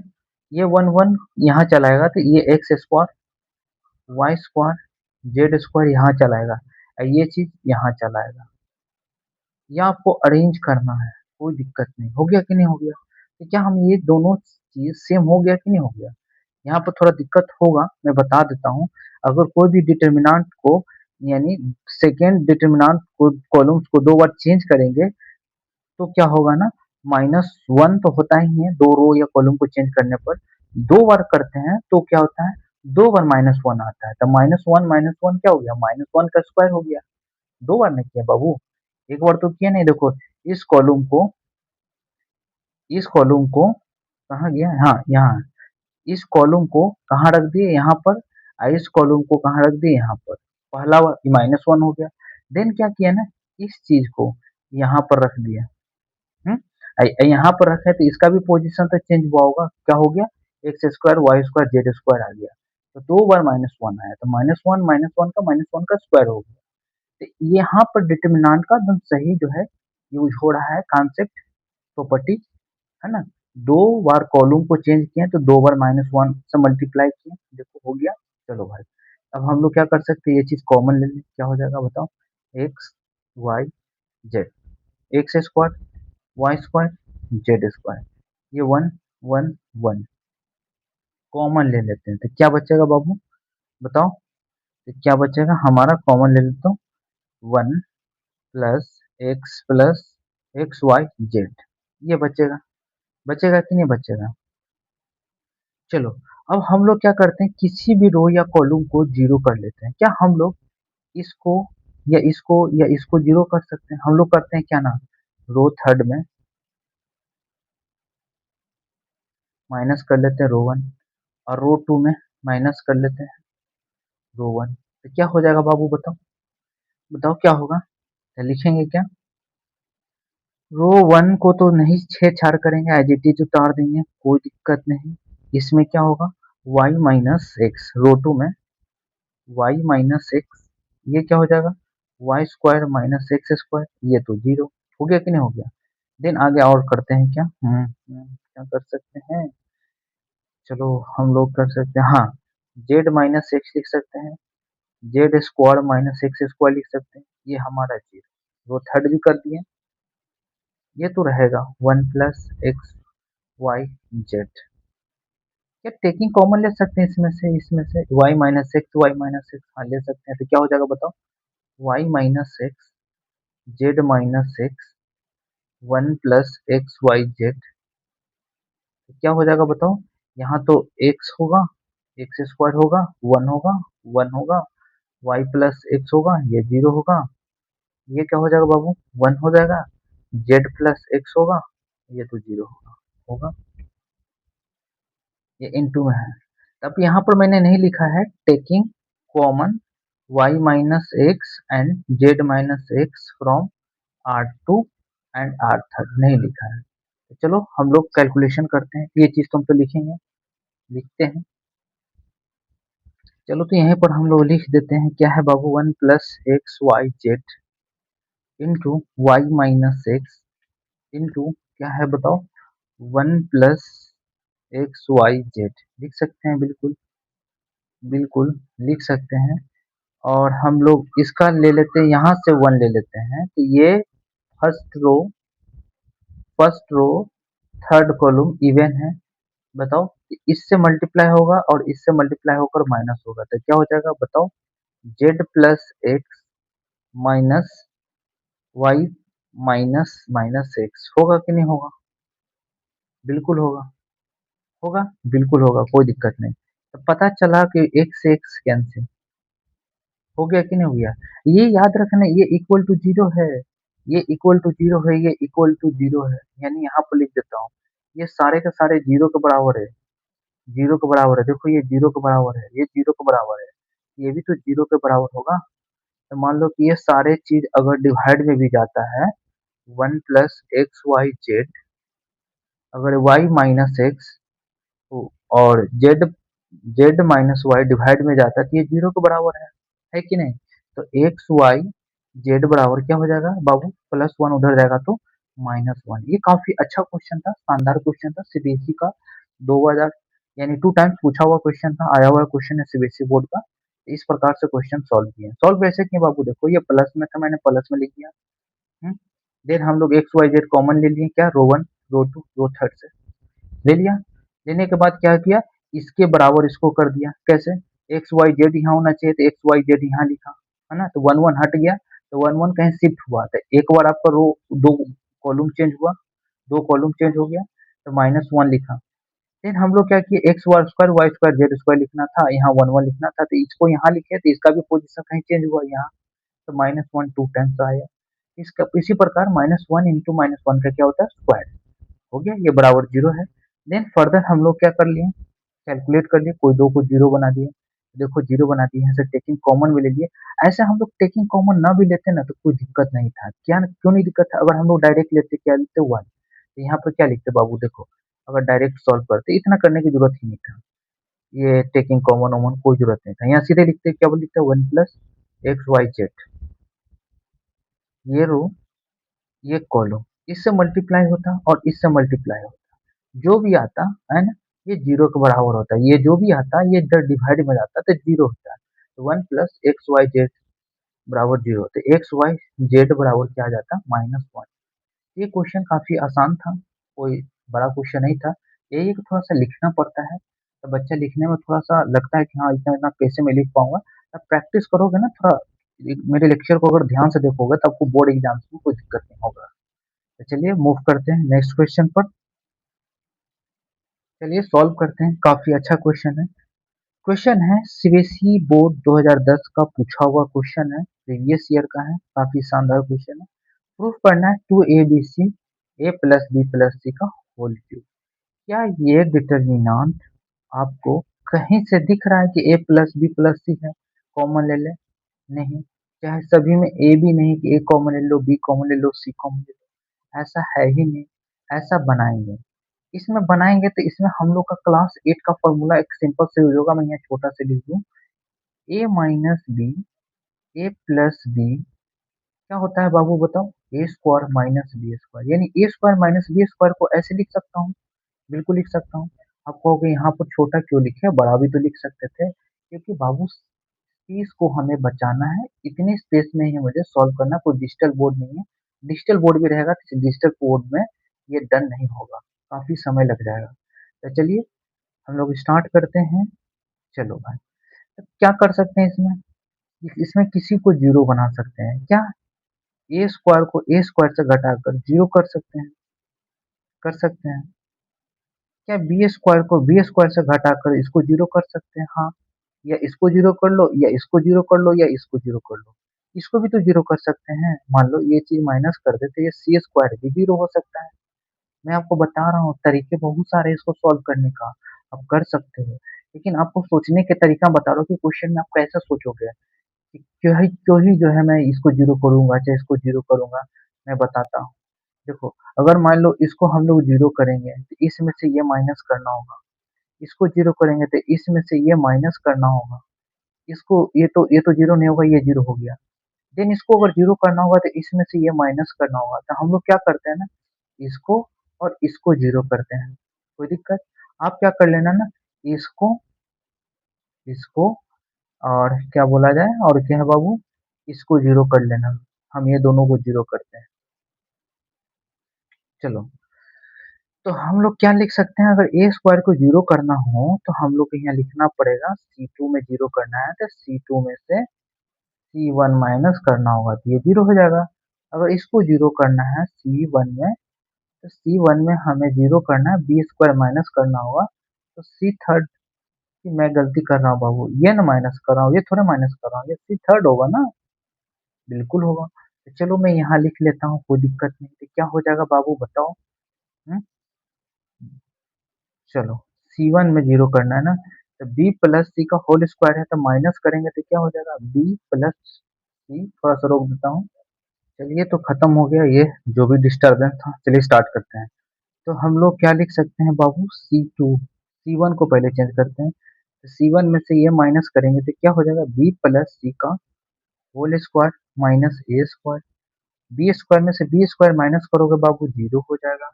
ये 1 1 यहाँ चलाएगा तो ये X square Y square Z square यहाँ चलाएगा, और ये चीज यहाँ चलाएगा। या आपको अरेंज करना है, कोई दिक्कत नहीं। हो गया कि नहीं हो गया? तो क्या हम ये दोनों चीज सेम हो गया कि नहीं हो गया? यहाँ पर थोड़ा दिक्कत होगा, मैं बता देता हूँ। अगर कोई भी डिटर्मिनेंट को, यानी सेकेंड डिटर्मिनेंट को कॉलम्स को दो बार चेंज करेंगे तो क्या होगा ना, -1 तो होता ही है, दो रो या कॉलम को चेंज करने पर। दो बार करते हैं तो क्या होता है? दो बार -1 आता है, तो -1 क्या हो गया? -1 का स्क्वायर हो गया। दो बार नहीं किया बाबू, एक बार तो किया नहीं। देखो इस कॉलम को, इस कॉलम को कहाँ गया? हाँ यहाँ, इस कॉलम को कहाँ रख दिए? यहाँ पर। और इस कॉलम को कहाँ रख दिए? यहाँ पर। पहला -1 हो गया। देन क्या किया ना, इस चीज को यहाँ पर रख दिया। यहाँ पर रखा है तो इसका भी पोजीशन तो चेंज हुआ होगा। क्या हो गया? X square Y square Z square आ गया। तो दो बार -1 आया, तो -1 का स्क्वायर हो गया। तो यहाँ पर डिटर्मिनेंट का एकदम सही जो है यूज हो रहा है कॉन्सेप्ट, प्रॉपर्टी, है ना। दो बार कॉलम को चेंज किए तो दो बार -1 से मल्टीप्लाई किए, देखो हो गया। चलो भाई, अब हम लोग क्या कर सकते हैं? ये चीज कॉमन ले लें, क्या हो जाएगा बताओ? X Y Z, X square Y square Z square, ये 1 1 1 कॉमन ले लेते हैं तो क्या बचेगा बाबू बताओ? तो क्या बचेगा हमारा? कॉमन ले लेता हूँ, 1 प्लस एक्स वाई जेड, ये बचेगा। बचेगा कि नहीं बचेगा? चलो, अब हम लोग क्या करते हैं, किसी भी रो या कॉलम को जीरो कर लेते हैं। क्या हम लोग इसको या इसको जीरो कर सकते हैं? हम लोग करते हैं क्या ना, रो थर्ड में माइनस कर लेते हैं रो वन, और रो टू में माइनस कर लेते हैं रो वन। तो क्या हो जाएगा बाबू बताओ? बताओ क्या होगा? तो लिखेंगे क्या? रो वन को तो नहीं छेड़छाड़ करेंगे, एज इट इज उतार देंगे, कोई दिक्कत नहीं। इसमें क्या होगा? y - x, रो टू में y - x, ये क्या हो जाएगा? Y square minus X square, ये तो जीरो। हो गया कि नहीं हो गया? देन आगे और करते हैं क्या? क्या कर सकते हैं? चलो हम लोग कर सकते हैं, हाँ, z - x लिख सकते हैं, Z square minus X square लिख सकते हैं, ये हमारा जीरो। वो थर्ड भी कर दिए, ये तो रहेगा 1 + x y z। क्या टेकिंग कॉमन ले सकते हैं इसमें से y - x हाँ ले सकते हैं, तो क्या हो जाएगा बताओ? y - x z - x 1 + x y z, क्या हो जाएगा बताओ? यहाँ तो x होगा, एक्स स्क्वायर होगा, 1 होगा, 1 होगा, वाई प्लस एक्स होगा, ये 0 होगा, ये क्या हो जाएगा बाबू, 1 हो जाएगा, जेड प्लस एक्स होगा, ये तो 0 होगा, होगा, ये इनटू में है। अब यहाँ पर मैंने नहीं लिखा है taking common Y minus X and Z minus X from R two and R third, नहीं लिखा है। तो चलो हम लोग कैलकुलेशन करते हैं, ये चीज तो हम तो लिखेंगे, लिखते हैं। चलो तो यहीं पर हम लोग लिख देते हैं, क्या है बाबू, 1 + x y z into Y minus X into क्या है बताओ, 1 + x y z, लिख सकते हैं, बिल्कुल बिल्कुल लिख सकते हैं। और हम लोग इसका ले लेते हैं, यहाँ से 1 ले लेते हैं, तो ये first row, first row third column even है, बताओ, इससे मल्टीप्लाई होगा और इससे मल्टीप्लाई होकर माइनस होगा, तो क्या हो जाएगा बताओ, Z plus X minus Y minus minus X, होगा कि नहीं होगा, बिल्कुल होगा, होगा, बिल्कुल होगा, कोई दिक्कत नहीं। तो पता चला कि एक्स से एक्स कैंसिल हो गया कि नहीं हो गया। ये याद रखना, ये इक्वल टू जीरो है, ये इक्वल टू जीरो है, ये इक्वल टू जीरो है, यानी यहाँ पर लिख देता हूँ, ये सारे के सारे जीरो के बराबर है, जीरो के बराबर है, देखो ये जीरो के बराबर है, ये जीरो के बराबर है, ये भी तो जीरो के बराबर होगा। तो मान लो कि ये सारे चीज अगर डिवाइड में भी जाता है, 1 + x y z, अगर y माइनस एक्स और जेड माइनस वाई डिवाइड में जाता है, तो ये जीरो के बराबर है कि नहीं। तो एक्स वाई जेड बराबर क्या हो जाएगा बाबू, +1 उधर जाएगा तो -1। ये काफी अच्छा क्वेश्चन था, शानदार क्वेश्चन था, सीबीएसई का 2000 यानी 2 टाइम्स पूछा हुआ क्वेश्चन था, आया हुआ क्वेश्चन है सीबीएसई बोर्ड का। इस प्रकार से क्वेश्चन सॉल्व किए, सॉल्व कैसे किए बाबू, देखो ये प्लस में था, मैंने प्लस में लिख दिया। देन हम लोग एक्स वाई जेड कॉमन ले लिए, क्या, रो 1 रो 2 रो थर्ड से ले लिया। लेने के बाद क्या किया, इसके बराबर इसको कर दिया, कैसे, एक्स वाई जेड यहाँ होना चाहिए, तो एक्स वाई जेड यहाँ लिखा, है ना, तो 1 1 हट गया, तो 1 1 कहीं शिफ्ट हुआ, तो एक बार आपका रो, दो कॉलम चेंज हुआ, दो कॉलम चेंज हो गया, तो -1 लिखा। फिर हम लोग क्या किए, X Y square Z square लिखना था, यहाँ 1 1 लिखना था, तो इसको यहाँ लिखे, तो इसका भी पोजिशन कहीं चेंज हुआ यहाँ, तो -1 2 टाइम्स आया। इसका इसी प्रकार -1 इंटू -1 का क्या होता है, स्क्वायर, हो गया, ये बराबर जीरो है। देन फर्दर हम लोग क्या कर लिए, कैलकुलेट कर लिए, कोई दो को जीरो बना दिए, देखो जीरो बना दिए, यहाँ से टेकिंग कॉमन भी ले लिए। ऐसे हम लोग टेकिंग कॉमन ना भी लेते ना तो कोई दिक्कत नहीं था, क्या क्यों नहीं दिक्कत था, अगर हम लोग डायरेक्ट लेते क्या लिखते, 1, तो यहाँ पर क्या लिखते बाबू, देखो अगर डायरेक्ट सॉल्व करते इतना करने की जरूरत ही नहीं था, ये टेकिंग कॉमन वॉमन कोई जरूरत नहीं था, यहाँ सीधे लिखते, क्या बोल लिखते, 1 + x y z, ये रो ये कॉलम, इससे मल्टीप्लाई होता और इससे मल्टीप्लाई होता, जो भी आता है ना, ये जीरो के बराबर होता है, ये जो भी आता है ये इधर डिवाइड में जाता है तो जीरो होता है। तो 1 + x y z बराबर जीरो, तो एक्स वाई जेड बराबर क्या आ जाता, -1। ये क्वेश्चन काफी आसान था, कोई बड़ा क्वेश्चन नहीं था, यही कि थोड़ा सा लिखना पड़ता है, तो बच्चा लिखने में थोड़ा सा लगता है कि हाँ इतना इतना कैसे मैं लिख पाऊंगा। अब प्रैक्टिस करोगे ना थोड़ा, मेरे लेक्चर को अगर ध्यान से देखोगे तो आपको बोर्ड एग्जाम्स में कोई दिक्कत नहीं होगा। तो चलिए मूव करते हैं नेक्स्ट क्वेश्चन पर, चलिए सॉल्व करते हैं, काफी अच्छा क्वेश्चन है। क्वेश्चन है सीबीएसई बोर्ड 2010 का पूछा हुआ क्वेश्चन है, प्रीवियस ईयर का है, काफी शानदार क्वेश्चन है। प्रूफ करना है 2abc a + b + c का होल क्यूब। क्या ये डिटर्मिनेंट आपको कहीं से दिख रहा है कि a + b + c है, कॉमन ले ले, नहीं, चाहे सभी में a भी नहीं कि a कॉमन ले लो, b कॉमन ले लो, c कॉमन ले लो, ऐसा है ही नहीं। ऐसा बनाएंगे, इसमें बनाएंगे तो इसमें हम लोग का क्लास 8 का फॉर्मूला एक सिंपल से यूज होगा, मैं यहाँ छोटा से लिख दूं, a minus B A plus B क्या होता है बाबू बताओ, A square minus B square, यानी A square minus B square को ऐसे लिख सकता हूँ, बिल्कुल लिख सकता हूँ। आप कहोगे यहाँ पर छोटा क्यों लिखे, बड़ा भी तो लिख सकते थे, क्योंकि बाबू स्पेस को हमें बचाना है, इतने स्पेस में ही मुझे सॉल्व करना, कोई डिजिटल बोर्ड नहीं है, डिजिटल बोर्ड भी रहेगा तो डिजिटल बोर्ड में ये डन नहीं होगा, काफी समय लग जाएगा। तो चलिए हम लोग स्टार्ट करते हैं, चलो भाई, तो क्या कर सकते हैं इसमें, इसमें किसी को जीरो बना सकते हैं क्या, ए स्क्वायर को ए स्क्वायर से घटाकर जीरो कर सकते हैं, कर सकते हैं। क्या बी स्क्वायर को बी स्क्वायर से घटाकर इसको जीरो कर सकते हैं? हाँ, या इसको जीरो कर लो, या इसको जीरो कर लो, या इसको जीरो कर लो। इसको भी तो जीरो कर सकते हैं। मान लो ये चीज माइनस कर दे तो ये सी स्क्वायर भी जीरो हो सकता है। मैं आपको बता रहा हूँ तरीके बहुत सारे हैं इसको सॉल्व करने का, आप कर सकते हो। लेकिन आपको सोचने के तरीका बता रहा हूँ कि क्वेश्चन में आप कैसे सोचोगे कि क्यों ही जो है मैं इसको जीरो करूंगा चाहे इसको जीरो करूंगा। मैं बताता हूँ। देखो, अगर मान लो इसको हम लोग जीरो करेंगे तो इसमें से ये माइनस करना होगा। इसको जीरो करेंगे तो इसमें से ये माइनस करना होगा। इसको ये तो जीरो नहीं होगा, ये जीरो हो गया। देन इसको अगर जीरो करना होगा तो इसमें से ये माइनस करना होगा। तो हम लोग क्या करते हैं ना, इसको और इसको जीरो करते हैं। कोई दिक्कत? आप क्या कर लेना ना, इसको इसको और क्या बोला जाए और क्या है बाबू, इसको जीरो कर लेना। हम ये दोनों को जीरो करते हैं। चलो, तो हम लोग क्या लिख सकते हैं, अगर ए स्क्वायर को जीरो करना हो तो हम लोग को यहाँ लिखना पड़ेगा सी टू में जीरो करना है तो सी टू में से सी वन माइनस करना होगा तो ये जीरो हो जाएगा। अगर इसको जीरो करना है सी वन में तो सी वन में हमें जीरो करना है बी स्क्वायर माइनस करना होगा। तो सी थर्ड की मैं गलती कर रहा हूँ बाबू, ये ना माइनस कर रहा हूँ, ये थोड़ा माइनस कर रहा हूँ, ये सी थर्ड होगा ना। बिल्कुल होगा। तो चलो मैं यहाँ लिख लेता हूँ, कोई दिक्कत नहीं। तो क्या हो जाएगा बाबू बताओ? हम्म, चलो, सी वन में जीरो करना है ना, तो बी प्लस सी का होल स्क्वायर है तो माइनस करेंगे तो क्या हो जाएगा, बी प्लस सी। थोड़ा सा रोक देता हूँ। चलिए, तो खत्म हो गया ये जो भी डिस्टर्बेंस था। चलिए स्टार्ट करते हैं। तो हम लोग क्या लिख सकते हैं बाबू, सी टू, सी वन को पहले चेंज करते हैं। तो सी वन में से ये माइनस करेंगे तो क्या हो जाएगा, बी प्लस सी का होल स्क्वायर माइनस ए स्क्वायर। बी स्क्वायर में से बी स्क्वायर माइनस करोगे बाबू, जीरो हो जाएगा।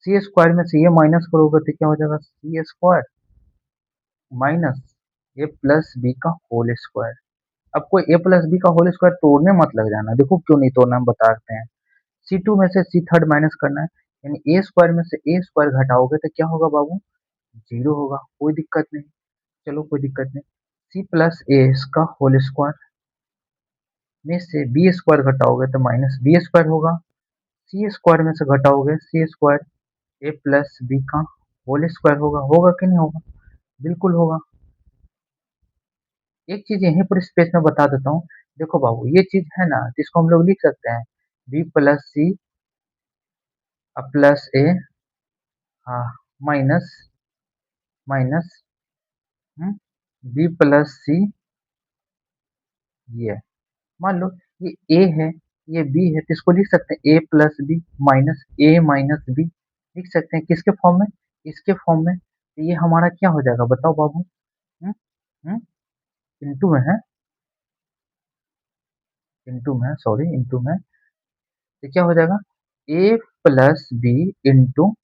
सी स्क्वायर में से ये माइनस करोगे तो क्या हो जाएगा, सी स्क्वायर माइनस ए प्लस बी का होल स्क्वायर। अब कोई ए प्लस बी का होल स्क्वायर तोड़ने मत लग जाना, देखो क्यों नहीं तोड़ना हम बताते हैं। सी टू में से सी थर्ड माइनस करना है, यानी ए स्क्वायर में से ए स्क्वायर घटाओगे तो क्या होगा बाबू, जीरो होगा। कोई दिक्कत नहीं। चलो, कोई दिक्कत नहीं। सी प्लस ए का होल स्क्वायर में से बी स्क्वायर घटाओगे तो माइनस बी स्क्वायर होगा। सी स्क्वायर में से घटाओगे सी स्क्वायर ए प्लस बी का होल स्क्वायर होगा। होगा कि नहीं होगा? बिल्कुल होगा। एक चीज यहीं पर स्पेस में बता देता हूँ। देखो बाबू, ये चीज है ना, जिसको हम लोग लिख सकते हैं बी प्लस सी प्लस ए, हाँ, minus minus B plus C, ये मान लो ये ए है, ये बी है, तो इसको लिख सकते हैं ए प्लस बी माइनस ए माइनस बी। लिख सकते हैं किसके फॉर्म में, इसके फॉर्म में। तो ये हमारा क्या हो जाएगा बताओ बाबू? हम्म हम्म इनटू में है, इनटू में, सॉरी, इनटू में। तो क्या हो जाएगा, a plus B into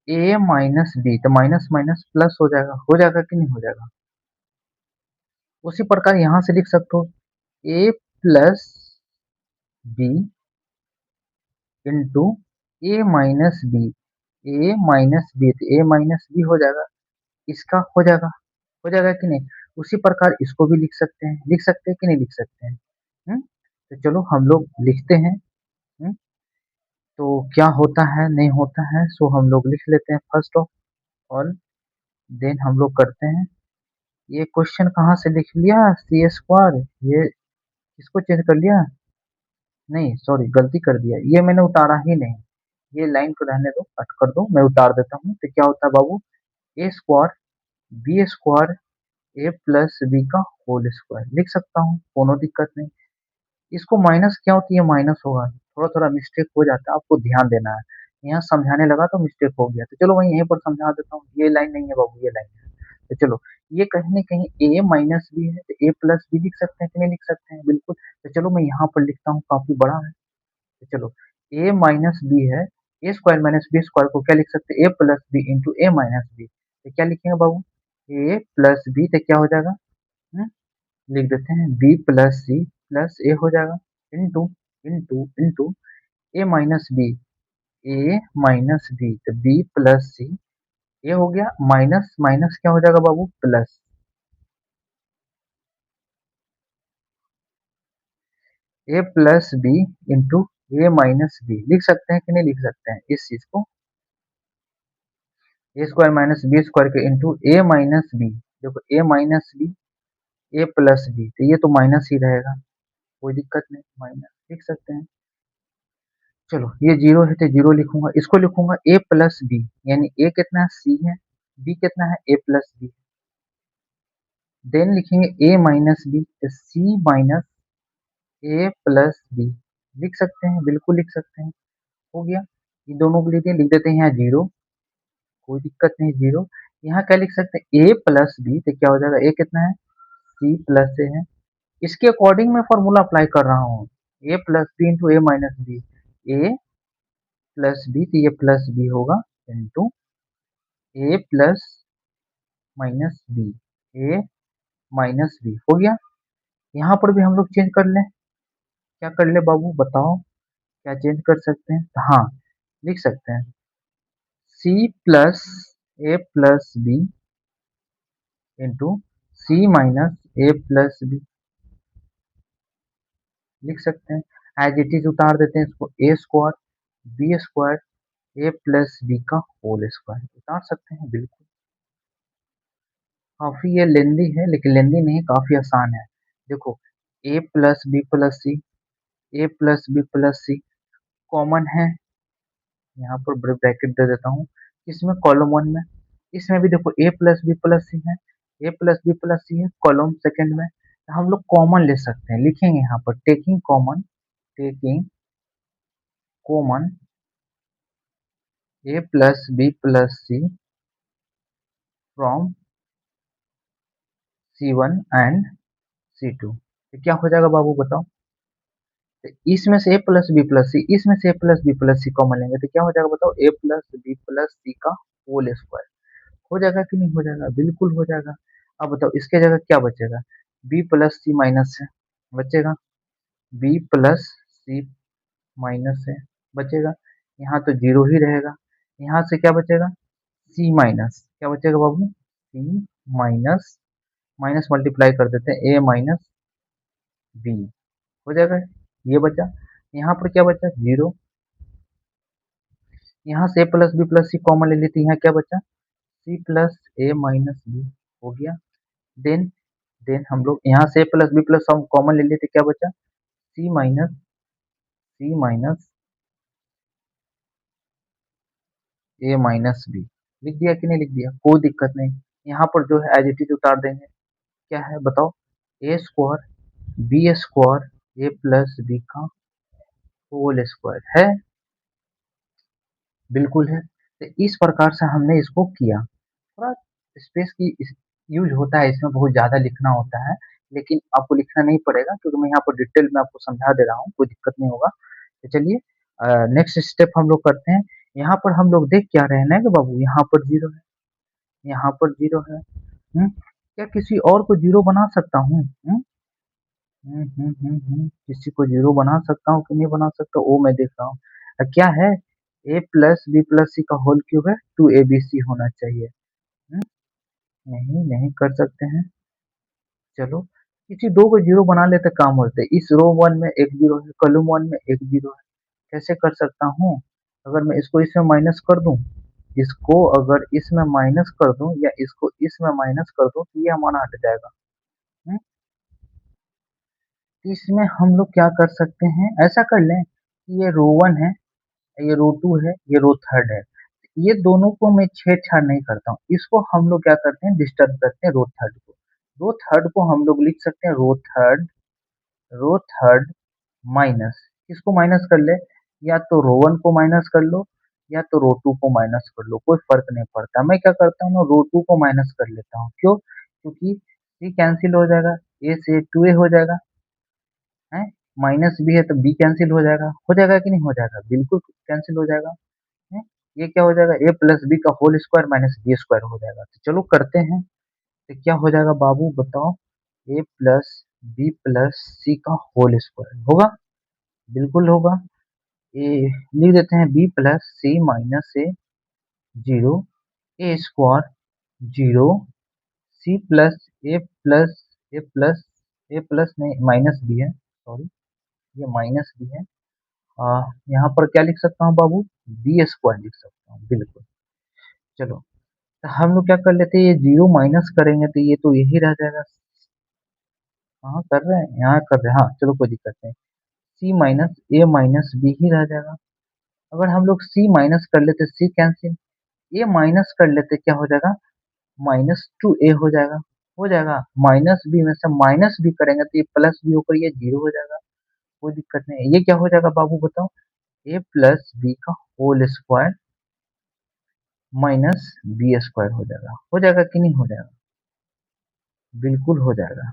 A minus B. तो माइनस माइनस प्लस हो जाएगा कि नहीं हो जाएगा? उसी प्रकार यहां से लिख सकते हो ए plus B into A minus B. A minus B तो ए माइनस बी हो जाएगा, इसका हो जाएगा कि नहीं? उसी प्रकार इसको भी लिख सकते हैं कि नहीं लिख सकते हैं? तो चलो हम लोग लिखते हैं। हम्म, तो क्या होता है नहीं होता है सो हम लोग लिख लेते हैं फर्स्ट ऑफ ऑल। देन हम लोग करते हैं, ये क्वेश्चन कहाँ से लिख लिया, सी स्क्वायर, ये इसको चेंज कर लिया। नहीं, सॉरी, गलती कर दिया, ये मैंने उतारा ही नहीं। ये लाइन को रहने दो, कट कर दो, मैं उतार देता हूँ। तो क्या होता है बाबू, ए स्क्वायर बी स्क्वायर ए प्लस बी का होल स्क्वायर लिख सकता हूँ, कोनो दिक्कत नहीं। इसको माइनस क्या होती है, माइनस होगा। थोड़ा थोड़ा मिस्टेक हो जाता है, आपको ध्यान देना है। यहाँ समझाने लगा तो मिस्टेक हो गया, तो चलो मैं यहीं पर समझा देता हूँ। ये लाइन नहीं है बाबू, ये लाइन है। तो चलो, ये कहीं ना कहीं ए माइनस बी है तो ए प्लस बी लिख सकते हैं कि नहीं लिख सकते हैं? बिल्कुल। तो चलो मैं यहाँ पर लिखता हूँ, काफी बड़ा है। तो चलो, ए माइनस बी है, ए स्क्वायर माइनस बी स्क्वायर को क्या लिख सकते हैं, ए प्लस बी इंटू ए माइनस बी। तो क्या लिखेंगे बाबू, ए प्लस बी तो क्या हो जाएगा, हम्म, लिख देते हैं बी प्लस सी प्लस ए हो जाएगा, into into into A minus B, a minus B तो बी प्लस सी, ये हो गया माइनस माइनस क्या हो जाएगा बाबू, प्लस। ए प्लस बी इंटू ए माइनस बी लिख सकते हैं कि नहीं लिख सकते हैं इस चीज को? ए स्क्वायर माइनस बी स्क्वायर के इंटू ए माइनस बी। देखो ए minus B, A plus B, तो ये तो माइनस ही रहेगा, कोई दिक्कत नहीं, माइनस लिख सकते हैं। चलो ये जीरो है तो जीरो लिखूंगा, इसको लिखूंगा ए प्लस बी, यानी ए कितना है सी है, बी कितना है ए प्लस बी। देन लिखेंगे ए माइनस बी, तो सी माइनस ए प्लस बी। लिख सकते हैं, बिल्कुल लिख सकते हैं, हो गया। ये दोनों को लिख देते हैं यहाँ जीरो, कोई दिक्कत नहीं, जीरो। यहाँ क्या लिख सकते हैं ए प्लस बी, तो क्या हो जाएगा, ए कितना है सी प्लस ए है। इसके अकॉर्डिंग मैं फॉर्मूला अप्लाई कर रहा हूँ, ए plus B into A minus B, A plus B, तो ये प्लस बी होगा into A plus minus B, a minus B हो गया। यहाँ पर भी हम लोग चेंज कर लें, क्या कर ले बाबू बताओ, क्या चेंज कर सकते हैं, तो हाँ लिख सकते हैं सी प्लस ए प्लस बी इंटू सी माइनस ए प्लस बी, लिख सकते हैं। एज इट इज उतार देते हैं इसको, ए स्क्वायर बी स्क्वायर ए प्लस बी का होल स्क्वायर उतार सकते हैं, बिल्कुल। काफी ये लेंदी है, लेकिन लेंदी नहीं, काफी आसान है। देखो ए plus B plus C, A plus B plus C common है, यहाँ पर ब्रैकेट दे देता हूँ, इसमें कॉलम वन में, इसमें भी देखो ए प्लस बी प्लस सी है, ए प्लस बी प्लस सी है कॉलम सेकंड में, तो हम लोग कॉमन ले सकते हैं, लिखेंगे यहाँ पर taking common, taking common A plus B plus C from C one and C two, तो क्या हो जाएगा बाबू बताओ, तो इसमें से A plus B plus C, इसमें से A plus B plus C common लेंगे, तो क्या हो जाएगा बताओ, ए प्लस बी प्लस सी का होल स्क्वायर हो जाएगा कि नहीं हो जाएगा, बिल्कुल हो जाएगा। अब बताओ इसके जगह क्या बचेगा, बी प्लस सी माइनस से बचेगा, बी प्लस सी माइनस से बचेगा, यहाँ तो जीरो ही रहेगा, यहाँ से क्या बचेगा सी माइनस, क्या बचेगा बाबू सी माइनस, माइनस मल्टीप्लाई कर देते हैं ए माइनस बी हो जाएगा, ये बचा। यहाँ पर क्या बचा जीरो, यहाँ से A plus B plus C common ले लेते हैं, यहाँ क्या बचा सी प्लस ए माइनस बी हो गया। देन देन हम लोग यहाँ से प्लस बी प्लस हम कॉमन ले लेते, क्या बचा सी माइनस ए माइनस बी, लिख दिया कि नहीं लिख दिया, कोई दिक्कत नहीं। यहाँ पर जो है एज इट इज उतार देंगे, क्या है बताओ, A square B square A plus b का होल स्क्वायर है, बिल्कुल है। तो इस प्रकार से हमने इसको किया, थोड़ा स्पेस की यूज होता है इसमें, बहुत ज्यादा लिखना होता है, लेकिन आपको लिखना नहीं पड़ेगा क्योंकि मैं यहाँ पर डिटेल में आपको समझा दे रहा हूँ, कोई दिक्कत नहीं होगा। तो चलिए नेक्स्ट स्टेप हम लोग करते हैं। यहाँ पर हम लोग देख क्या रहे हैं ना कि बाबू यहाँ पर जीरो है, यहाँ पर जीरो है, क्या किसी और को जीरो बना सकता हूँ, किसी को जीरो बना सकता हूँ कि नहीं बना सकता, वो मैं देख रहा हूँ। क्या है ए प्लस बी प्लस सी का होल क्यूब है, टू ए बी सी होना चाहिए, हम्म, नहीं नहीं कर सकते हैं। चलो किसी दो को जीरो बना लेते काम होते, इस रो वन में एक जीरो है, कॉलम वन में एक जीरो है, कैसे कर सकता हूँ, अगर मैं इसको इसमें माइनस कर दूं, इसको अगर इसमें माइनस कर दूं या इसको इसमें माइनस कर दूं, तो ये हमारा हट जाएगा। हम्म, तो इसमें हम लोग क्या कर सकते हैं, ऐसा कर लें कि ये रो वन है, ये रो टू है, ये रो थर्ड है, ये दोनों को मैं छेड़छाड़ नहीं करता हूँ, इसको हम लोग क्या करते हैं डिस्टर्ब करते हैं रो थर्ड को, रो थर्ड को हम लोग लिख सकते हैं रो थर्ड माइनस, किसको माइनस कर ले, या तो रो वन को माइनस कर लो या तो रो टू को माइनस कर लो, कोई फर्क नहीं पड़ता, मैं क्या करता हूँ ना रो टू को माइनस कर लेता हूँ, क्यों, क्योंकि सी कैंसिल हो जाएगा, ए से टू ए हो जाएगा, है माइनस बी है तो बी कैंसिल हो जाएगा कि नहीं हो जाएगा, बिल्कुल कैंसिल हो जाएगा, है। ये क्या हो जाएगा ए प्लस बी का whole square minus B square हो जाएगा, तो चलो करते हैं, तो क्या हो जाएगा बाबू बताओ, ए प्लस बी प्लस सी का होल स्क्वायर होगा, बिल्कुल होगा। ए लिख देते हैं बी प्लस सी माइनस ए जीरो, ए स्क्वायर जीरो, सी प्लस ए प्लस ए प्लस ए प्लस नहीं माइनस बी है, सॉरी ये माइनस बी है, यहाँ पर क्या लिख सकता हूँ बाबू बी स्क्वायर लिख सकता हूँ, बिल्कुल। चलो तो हम लोग क्या कर लेते हैं, ये जीरो माइनस करेंगे तो ये तो यही रह जाएगा। हाँ कर रहे हैं, यहाँ कर रहे हैं, हाँ चलो कोई दिक्कत नहीं। सी माइनस ए माइनस बी ही रह जाएगा। अगर हम लोग सी माइनस कर लेते, सी कैंसिल, ए माइनस कर लेते, क्या हो जाएगा, माइनस टू ए हो जाएगा। हो जाएगा, माइनस बी में से माइनस बी करेंगे तो ये प्लस बी होकर ये जीरो हो जाएगा। कोई दिक्कत नहीं है। ये क्या हो जाएगा बाबू बताओ, ए प्लस बी का whole square minus B square हो जाएगा कि नहीं हो जाएगा, बिल्कुल हो जाएगा।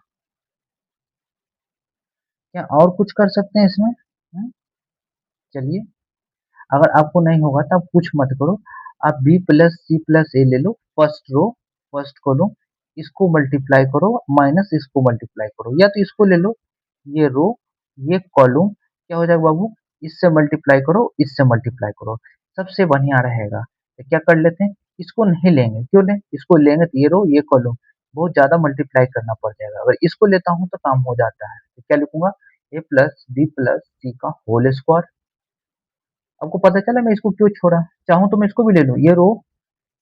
क्या और कुछ कर सकते हैं इसमें? चलिए, अगर आपको नहीं होगा तो आप कुछ मत करो, आप बी प्लस सी प्लस ए ले लो, फर्स्ट रो फर्स्ट कॉलम, इसको मल्टीप्लाई करो माइनस इसको मल्टीप्लाई करो, या तो इसको ले लो, ये रो ये कॉलम, क्या हो जाएगा बाबू, इससे मल्टीप्लाई करो इससे मल्टीप्लाई करो, सबसे बढ़िया रहेगा। तो क्या कर लेते हैं, इसको नहीं लेंगे, क्यों लें, इसको लेंगे तो ये रो ये कॉलम बहुत ज्यादा मल्टीप्लाई करना पड़ जाएगा, अगर इसको लेता हूँ तो काम हो जाता है। तो क्या लिखूंगा, ए प्लस सी का होल स्क्वायर। आपको पता चला मैं इसको क्यों छोड़ा, चाहूँ तो मैं इसको भी ले लूँ, ये रो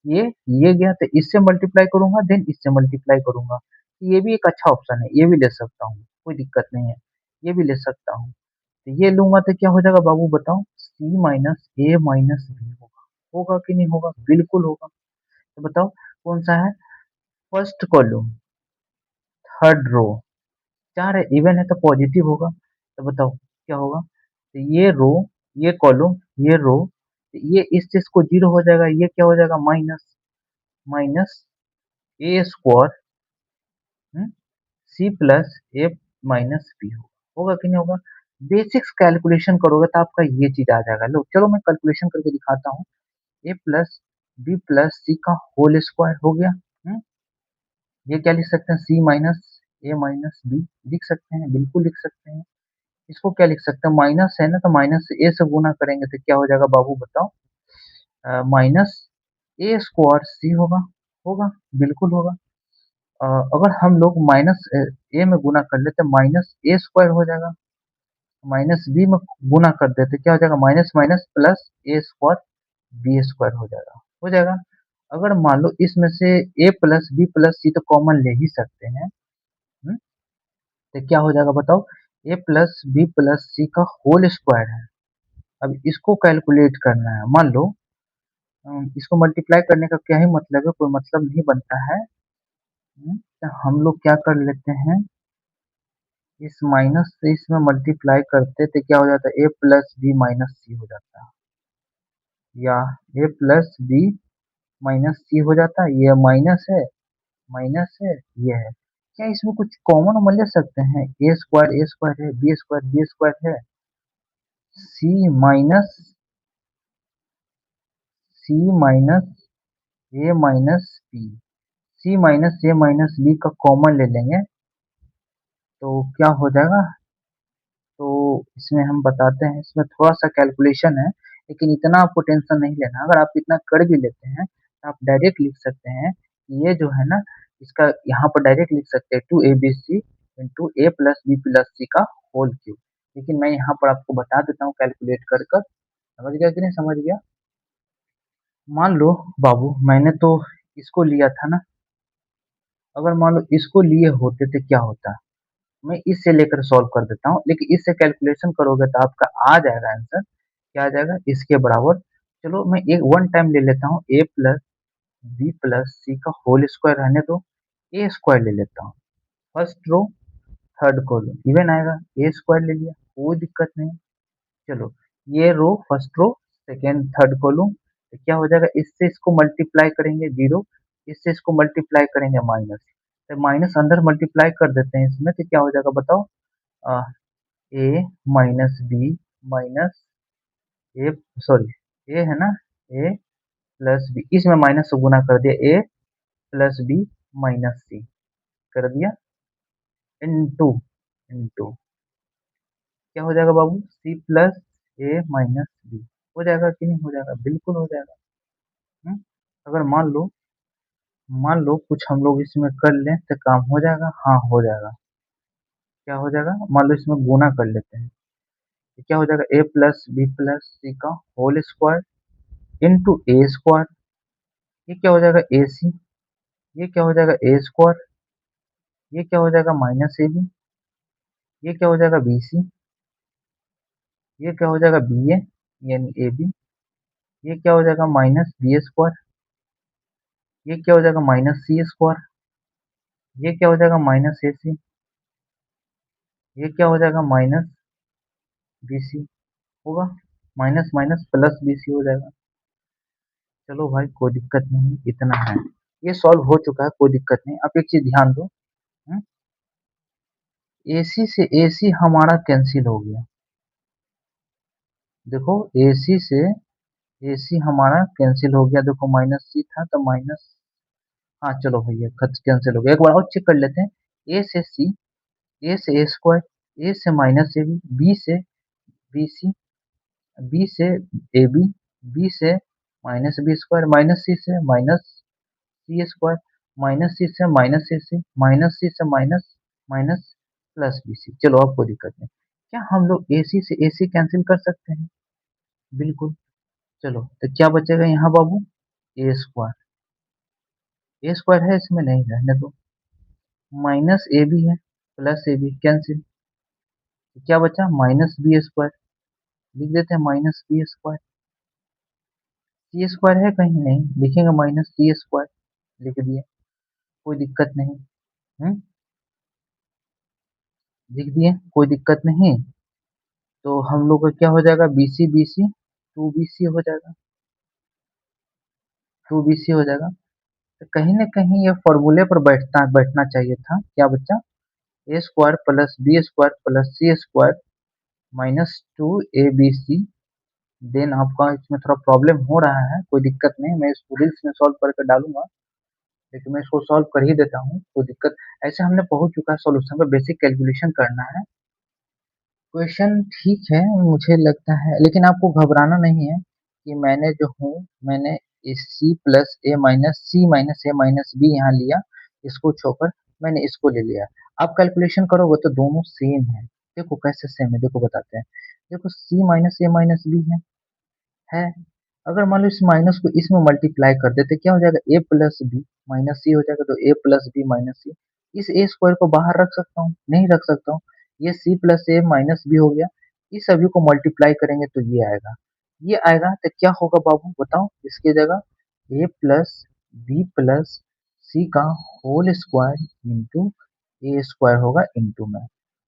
ये ये गया तो इससे मल्टीप्लाई करूंगा देन इससे मल्टीप्लाई करूंगा, ये भी एक अच्छा ऑप्शन है, ये भी ले सकता हूँ, कोई दिक्कत नहीं है, ये भी ले सकता हूँ। तो ये लूंगा तो क्या हो जाएगा बाबू बताओ, सी माइनस ए माइनस बी होगा, होगा कि नहीं होगा, बिल्कुल होगा। तो बताओ कौन सा है, फर्स्ट कॉलम थर्ड रो, चार है इवन है तो पॉजिटिव होगा। तो बताओ क्या होगा, तो ये रो ये कॉलम ये रो, ये इस चीज को जीरो हो जाएगा, ये क्या हो जाएगा माइनस माइनस ए स्क्वायर सी प्लस ए माइनस बी होगा कि नहीं होगा। बेसिक्स कैलकुलेशन करोगे तो आपका ये चीज आ जाएगा। लो चलो मैं कैलकुलेशन करके दिखाता हूँ, ए प्लस बी प्लस सी का होल स्क्वायर हो गया। ये क्या लिख सकते हैं, सी माइनस ए माइनस बी लिख सकते हैं, बिल्कुल लिख सकते हैं। इसको क्या लिख सकते हैं, माइनस है ना तो माइनस से ए से गुना करेंगे तो क्या हो जाएगा बाबू बताओ, माइनस ए स्क्वायर सी होगा, होगा बिल्कुल होगा। अ, अगर हम लोग माइनस ए में गुना कर लेते माइनस ए स्क्वायर हो जाएगा, माइनस बी में गुना कर देते क्या हो जाएगा, माइनस माइनस प्लस ए स्क्वायर बी स्क्वायर हो जाएगा, हो जाएगा। अगर मान लो इसमें से ए प्लस बी प्लस सी तो कॉमन ले ही सकते हैं, तो क्या हो जाएगा बताओ, ए प्लस बी प्लस सी का होल स्क्वायर है। अब इसको कैलकुलेट करना है, मान लो इसको मल्टीप्लाई करने का क्या ही मतलब है, कोई मतलब नहीं बनता है। तो हम लोग क्या कर लेते हैं, इस माइनस से इसमें मल्टीप्लाई करते तो क्या हो जाता है, ए प्लस बी माइनस सी हो जाता है, या ए प्लस बी माइनस सी हो जाता है, ये माइनस है, ये है। क्या इसमें कुछ कॉमन हम ले सकते हैं, ए स्क्वायर है बी स्क्वायर है, सी माइनस सी माइनस ए माइनस बी, सी माइनस ए माइनस बी का कॉमन ले लेंगे तो क्या हो जाएगा। तो इसमें हम बताते हैं, इसमें थोड़ा सा कैलकुलेशन है लेकिन इतना आपको टेंशन नहीं लेना, अगर आप इतना कर भी लेते हैं तो आप डायरेक्ट लिख सकते हैं, ये जो है ना, इसका यहाँ पर डायरेक्ट लिख सकते हैं two A B C into A plus B plus C का होल क्यूब। लेकिन मैं यहाँ पर आपको बता देता हूँ कैलकुलेट कर कर, समझ गया कि नहीं समझ गया। मान लो बाबू मैंने तो इसको लिया था ना, अगर मान लो इसको लिए होते तो क्या होता, मैं इससे लेकर सॉल्व कर देता हूँ, लेकिन इससे कैलकुलेशन करोगे तो आपका आ जाएगा आंसर, क्या आ जाएगा इसके बराबर। चलो मैं एक वन टाइम ले लेता हूँ, ए प्लस बी प्लस सी का होल स्क्वायर रहने दो, ए स्क्वायर ले लेता हूँ, first row third column even आएगा, ए स्क्वायर ले लिया, कोई दिक्कत नहीं। चलो ये row first row second third column, तो क्या हो जाएगा, इससे इसको मल्टीप्लाई करेंगे जीरो, इससे इसको मल्टीप्लाई करेंगे माइनस, तो माइनस अंदर मल्टीप्लाई कर देते हैं इसमें, तो क्या हो जाएगा बताओ, ए माइनस बी माइनस ए, सॉरी ए है ना, ए प्लस बी, इसमें माइनस से गुना कर दिया, ए प्लस बी माइनस सी कर दिया, इनटू इनटू क्या हो जाएगा बाबू, सी प्लस ए माइनस बी, हो जाएगा कि नहीं हो जाएगा, बिल्कुल हो जाएगा। हम्म? अगर मान लो कुछ हम लोग इसमें कर लें तो काम हो जाएगा, हाँ हो जाएगा। क्या हो जाएगा, मान लो इसमें गुना कर लेते हैं तो क्या हो जाएगा, a plus B plus C का whole square into A square, ये क्या हो जाएगा ए सी, ये क्या हो जाएगा ए स्क्वायर, ये क्या हो जाएगा माइनस ए बी, ये क्या हो जाएगा बी सी, ये क्या हो जाएगा बी ए यानी ए बी, ये क्या हो जाएगा माइनस बी स्क्वायर, ये क्या हो जाएगा माइनस सी स्क्वायर, ये क्या हो जाएगा माइनस ए सी, ये क्या हो जाएगा माइनस बी सी होगा, minus minus plus B c हो जाएगा। चलो भाई कोई दिक्कत नहीं, इतना है, ये सॉल्व हो चुका है, कोई दिक्कत नहीं। आप एक चीज ध्यान दो, एसी से एसी हमारा कैंसिल हो गया, देखो एसी से एसी हमारा कैंसिल हो गया, देखो माइनस सी था तो माइनस, हाँ चलो भैया खत कैंसिल हो गया। एक बार और चेक कर लेते हैं, ए से सी, ए से ए स्क्वायर, ए से माइनस ए बी, बी से बी सी, बी से ए बी, बी से minus B square, minus c से minus c square, minus c से माइनस ए सी, माइनस सी से minus minus plus B c. चलो अब कोई दिक्कत नहीं, क्या हम लोग ए सी से ए सी कैंसिल कर सकते हैं? बिल्कुल। चलो तो क्या बचेगा यहाँ बाबू, ए स्क्वायर, ए स्क्वायर है इसमें, नहीं रहने दो, माइनस ए बी है, प्लस ए बी कैंसिल, क्या बचा माइनस बी स्क्वायर, लिख देते हैं minus B square, C square है कहीं, नहीं लिखेंगे माइनस सी स्क्वायर, लिख दिए, कोई दिक्कत नहीं। लिख दिए, कोई दिक्कत नहीं। तो हम लोग का क्या हो जाएगा, b c two B c हो जाएगा, टू बी सी हो जाएगा। तो कहीं ना कहीं ये फॉर्मूले पर बैठना चाहिए था, क्या बच्चा, A square plus B square plus C square minus two A B C. Then आपका इसमें थोड़ा प्रॉब्लम हो रहा है, कोई दिक्कत नहीं, मैं इसको रील्स में सॉल्व करके डालूंगा, लेकिन मैं इसको सॉल्व कर ही देता हूँ, कोई दिक्कत। ऐसे हमने पहुंच चुका है सॉल्यूशन पे, बेसिक कैलकुलेशन करना है। क्वेश्चन ठीक है मुझे लगता है, लेकिन आपको घबराना नहीं है कि मैंने जो हूँ, मैंने सी प्लस ए माइनस बी यहाँ लिया, इसको छोड़कर मैंने इसको ले लिया। आप कैलकुलेशन करोगे तो दोनों सेम है, देखो कैसे सेम है, देखो बताते हैं। देखो सी माइनस ए माइनस बी है। अगर मान लो इस माइनस को इसमें मल्टीप्लाई कर देते, क्या हो जाएगा, ए प्लस बी माइनस सी हो जाएगा, तो ए प्लस बी माइनस सी। इस ए स्क्वायर को बाहर रख सकता हूँ, नहीं रख सकता हूँ, ये सी प्लस ए माइनस बी हो गया। इस सभी को मल्टीप्लाई करेंगे तो ये आएगा, ये आएगा तो क्या होगा बाबू बताओ, इसकी जगह ए प्लस बी प्लस सी का whole square into A square होगा इंटू में।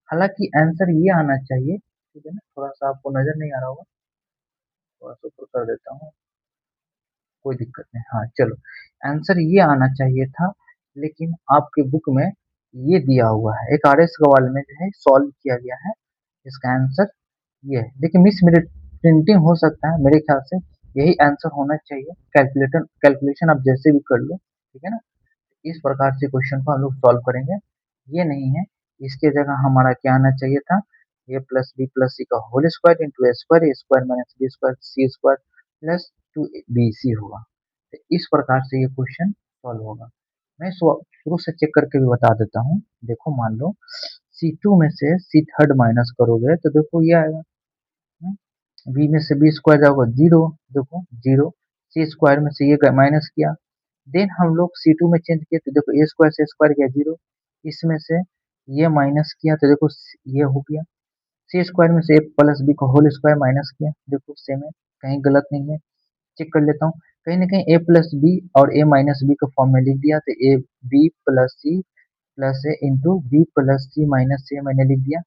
हालांकि आंसर ये आना चाहिए, ठीक है ना, थोड़ा सा आपको नजर नहीं आ रहा होगा, थोड़ा सा ऊपर कर देता हूँ, कोई दिक्कत नहीं। हाँ चलो, आंसर ये आना चाहिए था, लेकिन आपके बुक में ये दिया हुआ है, एक आर एस गवाल में जो है सॉल्व किया गया है, इसका आंसर ये है। देखिए मिस मेरी प्रिंटिंग हो सकता है, मेरे ख्याल से यही आंसर होना चाहिए। कैलकुलेशन आप जैसे भी कर लो, ठीक है ना, इस प्रकार से क्वेश्चन को हम लोग सॉल्व करेंगे, ये नहीं है। इसके जगह हमारा क्या आना चाहिए था, A plus B plus C का whole square into A square minus B square C square plus two B C होगा। तो इस प्रकार से ये क्वेश्चन सॉल्व होगा। मैं शुरू से चेक करके भी बता देता हूँ। देखो मान लो C2 में से सी थर्ड माइनस करोगे तो देखो ये आएगा, बी में से बी स्क्वायर जाओगे जीरो, देखो जीरो, सी स्क्वायर में से ये माइनस किया, देन हम लोग C2 में चेंज किए तो देखो ए स्क्वायर से स्क्वायर गया जीरो, इसमें से ये माइनस किया तो देखो ये हो गया, सी स्क्वायर में से ए प्लस बी का होल स्क्वायर माइनस किया, देखो सेम है, कहीं गलत नहीं है। चेक कर लेता हूँ, कहीं ना कहीं ए प्लस बी और ए माइनस बी का फॉर्म में लिख दिया, तो A B plus C plus A into B plus C minus C मैंने लिख दिया,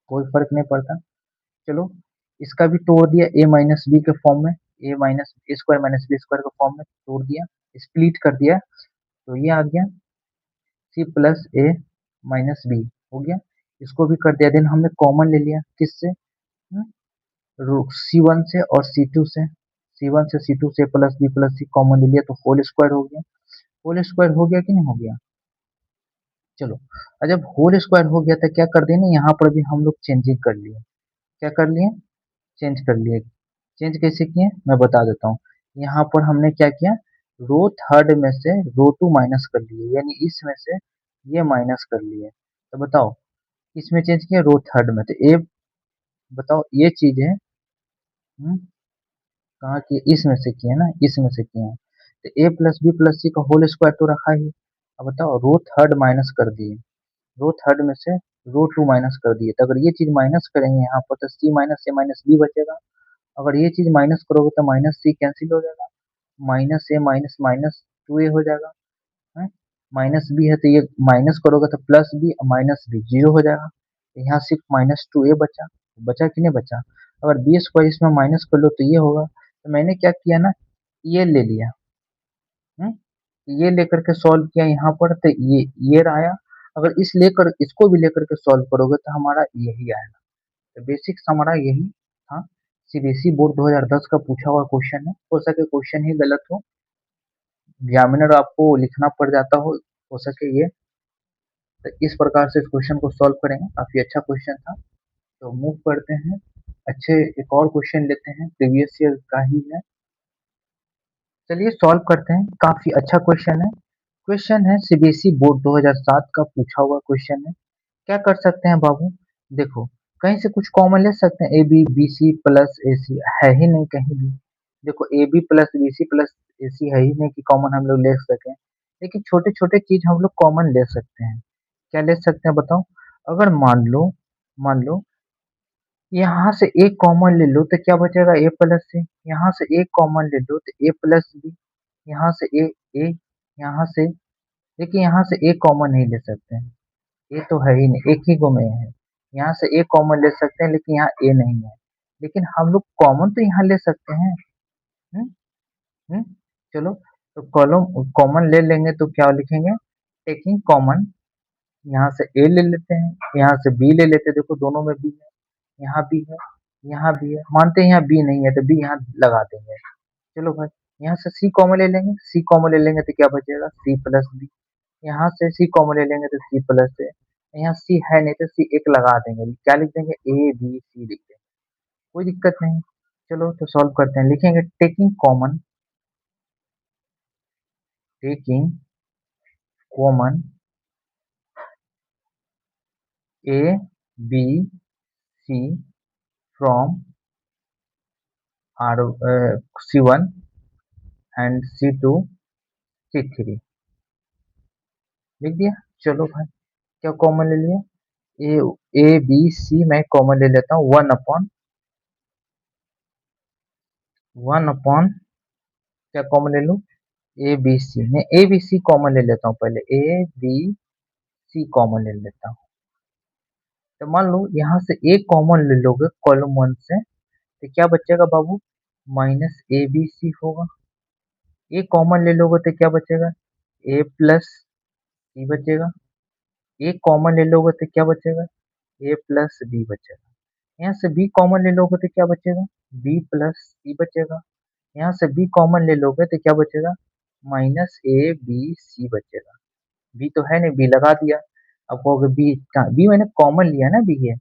कोई फर्क नहीं पड़ता। चलो इसका भी तोड़ दिया, ए माइनस बी के फॉर्म में, ए माइनस ए स्क्वायर माइनस बी स्क्वायर के फॉर्म में तोड़ दिया, स्प्लिट कर दिया, तो ये आ गया सी प्लस ए माइनस बी हो गया, इसको भी कर दिया। देन हमने कॉमन ले लिया किससे, सी वन से और सी टू से, सी वन से सी टू से plus B plus C common ले लिया तो होल स्क्वायर हो गया, होल स्क्वायर हो गया कि नहीं हो गया। चलो, और जब होल स्क्वायर हो गया तो क्या कर देना, यहाँ पर भी हम लोग चेंजिंग कर लिए, क्या कर लिए, चेंज कर लिए। चेंज कैसे किए मैं बता देता हूँ, यहाँ पर हमने क्या किया, रो थर्ड में से रो टू माइनस कर लिए, यानी इसमें से ये माइनस कर लिए, तो बताओ इसमें चेंज किया रो थर्ड में, तो ए बताओ ये चीज है, कहाँ की, इसमें से किए ना, इसमें से किए हैं, तो A plus B plus C का होल स्क्वायर तो रखा ही। अब बताओ रो थर्ड माइनस कर दिए, रो थर्ड में से रो टू माइनस कर दिए, तो अगर ये चीज माइनस करेंगे यहाँ पर तो सी माइनस ए माइनस बी बचेगा। अगर ये चीज माइनस करोगे तो माइनस सी कैंसिल हो जाएगा, माइनस ए माइनस माइनस टू ए हो जाएगा है। माइनस बी है तो ये माइनस करोगे तो plus b minus b zero हो जाएगा। तो यहाँ सिर्फ माइनस टू ए बचा, बचा कि नहीं बचा। अगर बी स्क्वायर इसमें माइनस कर लो तो ये होगा, तो मैंने क्या किया ना, ये ले लिया। हम्म, ये लेकर के सॉल्व किया यहाँ पर तो ये आया। अगर इस लेकर इसको भी लेकर के सॉल्व करोगे तो हमारा यही आएगा। तो बेसिक्स हमारा यही था। सीबीएसई बोर्ड 2010 का पूछा हुआ क्वेश्चन है, हो सके क्वेश्चन ही गलत हो, एग्जामिनर आपको लिखना पड़ जाता हो सके ये। तो इस प्रकार से इस क्वेश्चन को सॉल्व करेंगे, काफी अच्छा क्वेश्चन था। तो मूव करते हैं, अच्छे एक और क्वेश्चन लेते हैं, प्रीवियस ईयर का ही है। चलिए सॉल्व करते हैं, काफी अच्छा क्वेश्चन है। क्वेश्चन है सीबीएसई बोर्ड 2007 का पूछा हुआ क्वेश्चन है। क्या कर सकते हैं बाबू, देखो कहीं से कुछ कॉमन ले सकते हैं, A B B C plus A C है ही नहीं कहीं भी। देखो A B plus B C plus A C है ही नहीं कि कॉमन हम लोग ले सकें, लेकिन छोटे छोटे चीज हम लोग कॉमन ले सकते हैं। क्या ले सकते हैं बताओ। अगर मान लो यहाँ से एक कॉमन ले लो तो क्या बचेगा, ए प्लस सी। यहाँ से एक कॉमन ले लो तो ए प्लस बी। यहाँ से ए यहाँ से, देखिए यहाँ से एक कॉमन नहीं ले सकते हैं, ए तो है ही नहीं, एक ही गो में है। यहाँ से एक कॉमन ले सकते हैं लेकिन यहाँ ए नहीं है, लेकिन हम लोग कॉमन तो यहाँ ले सकते हैं। हम्म हम्म चलो, तो कॉलम कॉमन ले लेंगे तो क्या लिखेंगे, टेकिंग कॉमन। यहाँ से ए ले लेते हैं, यहाँ से बी ले लेते हैं, देखो दोनों में बी है, यहाँ बी है, यहाँ बी है, मानते हैं यहाँ बी नहीं है तो बी यहाँ लगा देंगे। चलो भाई, यहाँ से सी कॉमन ले लेंगे, सी कॉमन ले लेंगे तो क्या बचेगा, सी प्लस बी। यहाँ से सी कॉमन ले लेंगे तो सी प्लस ए। यहाँ सी है नहीं तो सी एक लगा देंगे, क्या लिख देंगे, ए बी सी लिख देंगे, कोई दिक्कत नहीं। चलो तो सॉल्व करते हैं, लिखेंगे taking common, taking common a B c from r c one and C two c three, लिख दिया। चलो भाई, क्या कॉमन ले लिया, ए ए बी सी मैं कॉमन ले लेता हूँ, वन अपॉन क्या कॉमन ले लूँ, ए बी सी, मैं ए बी सी कॉमन ले लेता हूँ, पहले ए बी सी कॉमन ले लेता हूँ। तो मान लो यहाँ से एक कॉमन ले लोगे कॉलम वन से तो क्या बचेगा बाबू, माइनस ए बी सी होगा। एक कॉमन ले लोगे तो क्या बचेगा, ए प्लस सी बचेगा। एक कॉमन ले लोगे तो क्या बचेगा, ए प्लस बी बचेगा। यहाँ से बी कॉमन ले लोगे तो क्या बचेगा, बी प्लस सी बचेगा। यहाँ से बी कॉमन ले लोगे तो क्या बचेगा, माइनस ए बी सी बचेगा। बी तो है नहीं, बी लगा दिया। अब कहोगे बी कहाँ, बी मैंने कॉमन लिया ना बी है।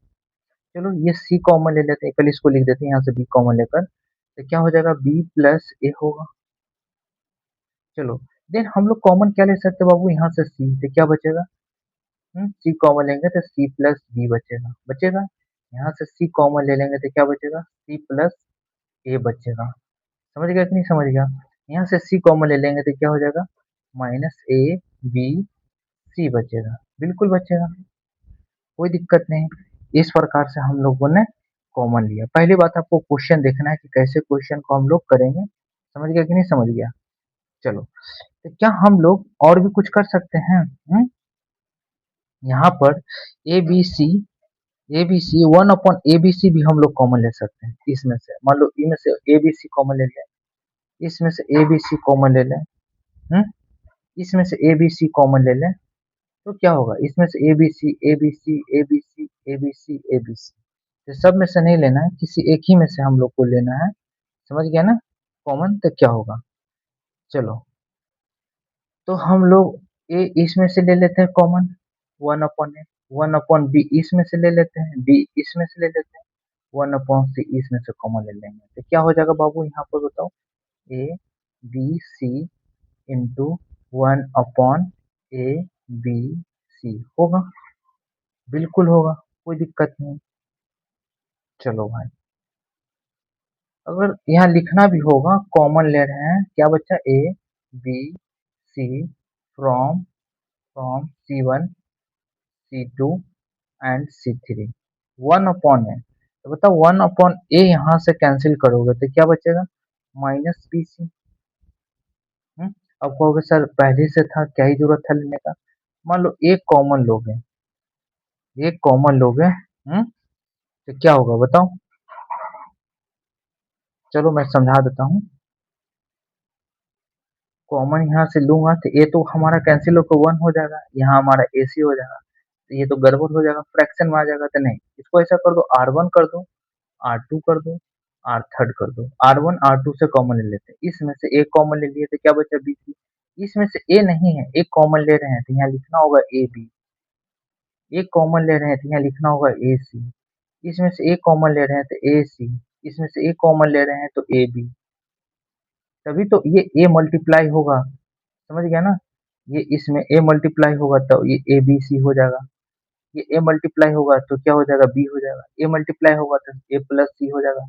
चलो ये सी कॉमन ले लेते हैं, पहले इसको लिख देते हैं यहाँ से बी कॉमन लेकर, तो क्या हो जाएगा, बी प्लस ए होगा। चलो, देन हम लोग कॉमन क्या ले सकते हैं बाबू, यहाँ से सी, तो क्या बचेगा, सी कॉमन लेंगे तो सी प्लस बी बचेगा। यहाँ से सी कॉमन ले लेंगे तो क्या बचेगा, सी प्लस ए बचेगा। समझ गया कि नहीं समझ गया। यहाँ से सी कॉमन ले लेंगे तो क्या हो जाएगा, माइनस ए बी सी बचेगा, बिल्कुल बचेगा, कोई दिक्कत नहीं। इस प्रकार से हम लोगों ने कॉमन लिया। पहली बात आपको क्वेश्चन देखना है कि कैसे क्वेश्चन को हम लोग करेंगे, समझ गया कि नहीं समझ गया। चलो, तो क्या हम लोग और भी कुछ कर सकते हैं, यहाँ पर a B c one upon a B c भी हम लोग कॉमन ले सकते हैं। इसमें से मान लो इनमें से ए बी सी कॉमन ले लें, इसमें से ए बी सी कॉमन ले लें, हम्म इसमें से ए बी सी कॉमन ले लें, तो क्या होगा, इसमें से a B C A B C A B C A B C A B c, तो सब में से नहीं लेना है, किसी एक ही में से हम लोग को लेना है। समझ गया ना, कॉमन तो क्या होगा। चलो, तो हम लोग ए इसमें से ले लेते हैं कॉमन, वन अपॉन ए, वन अपॉन बी इसमें से ले लेते हैं, बी इसमें से ले लेते हैं, वन अपॉन सी इसमें से कॉमन ले लेंगे, तो क्या हो जाएगा बाबू यहाँ पर बताओ, a B C into one upon a B C होगा, बिल्कुल होगा, कोई दिक्कत नहीं। चलो भाई, अगर यहाँ लिखना भी होगा, कॉमन ले रहे हैं, क्या बच्चा, a B c from C1 C2 and C3 1/n। तो बताओ 1/a यहाँ से कैंसिल करोगे तो क्या बचेगा, -BC। अब कहोगे सर पहले से था, क्या ही जरूरत था लेने का। मान लो एक कॉमन लोग है, एक कॉमन लोग है, तो क्या होगा बताओ। चलो मैं समझा देता हूँ। कॉमन यहाँ से लूंगा तो ए तो हमारा कैंसिल होकर 1 हो जाएगा, यहाँ हमारा AC हो जाएगा, तो ये तो गड़बड़ हो जाएगा, फ्रैक्शन में आ जाएगा। तो नहीं, इसको ऐसा कर दो, R1 कर दो, R2 कर दो, R3 कर दो। R1 R2 से कॉमन ले लेते हैं, इसमें से एक कॉमन ले लिए तो क्या बचा, BC। इसमें से ए नहीं है, एक कॉमन ले रहे हैं तो यहाँ लिखना होगा AB। एक कॉमन ले रहे हैं तो यहाँ लिखना होगा AC। इसमें से एक कॉमन ले रहे हैं तो AC। इसमें से एक कॉमन ले रहे हैं तो AB। तभी तो ये A मल्टीप्लाई होगा, समझ गया ना। ये इसमें A मल्टीप्लाई होगा तो ये ABC हो जाएगा। ये A मल्टीप्लाई होगा तो क्या हो जाएगा, B हो जाएगा। A मल्टीप्लाई होगा तो A प्लस C हो जाएगा।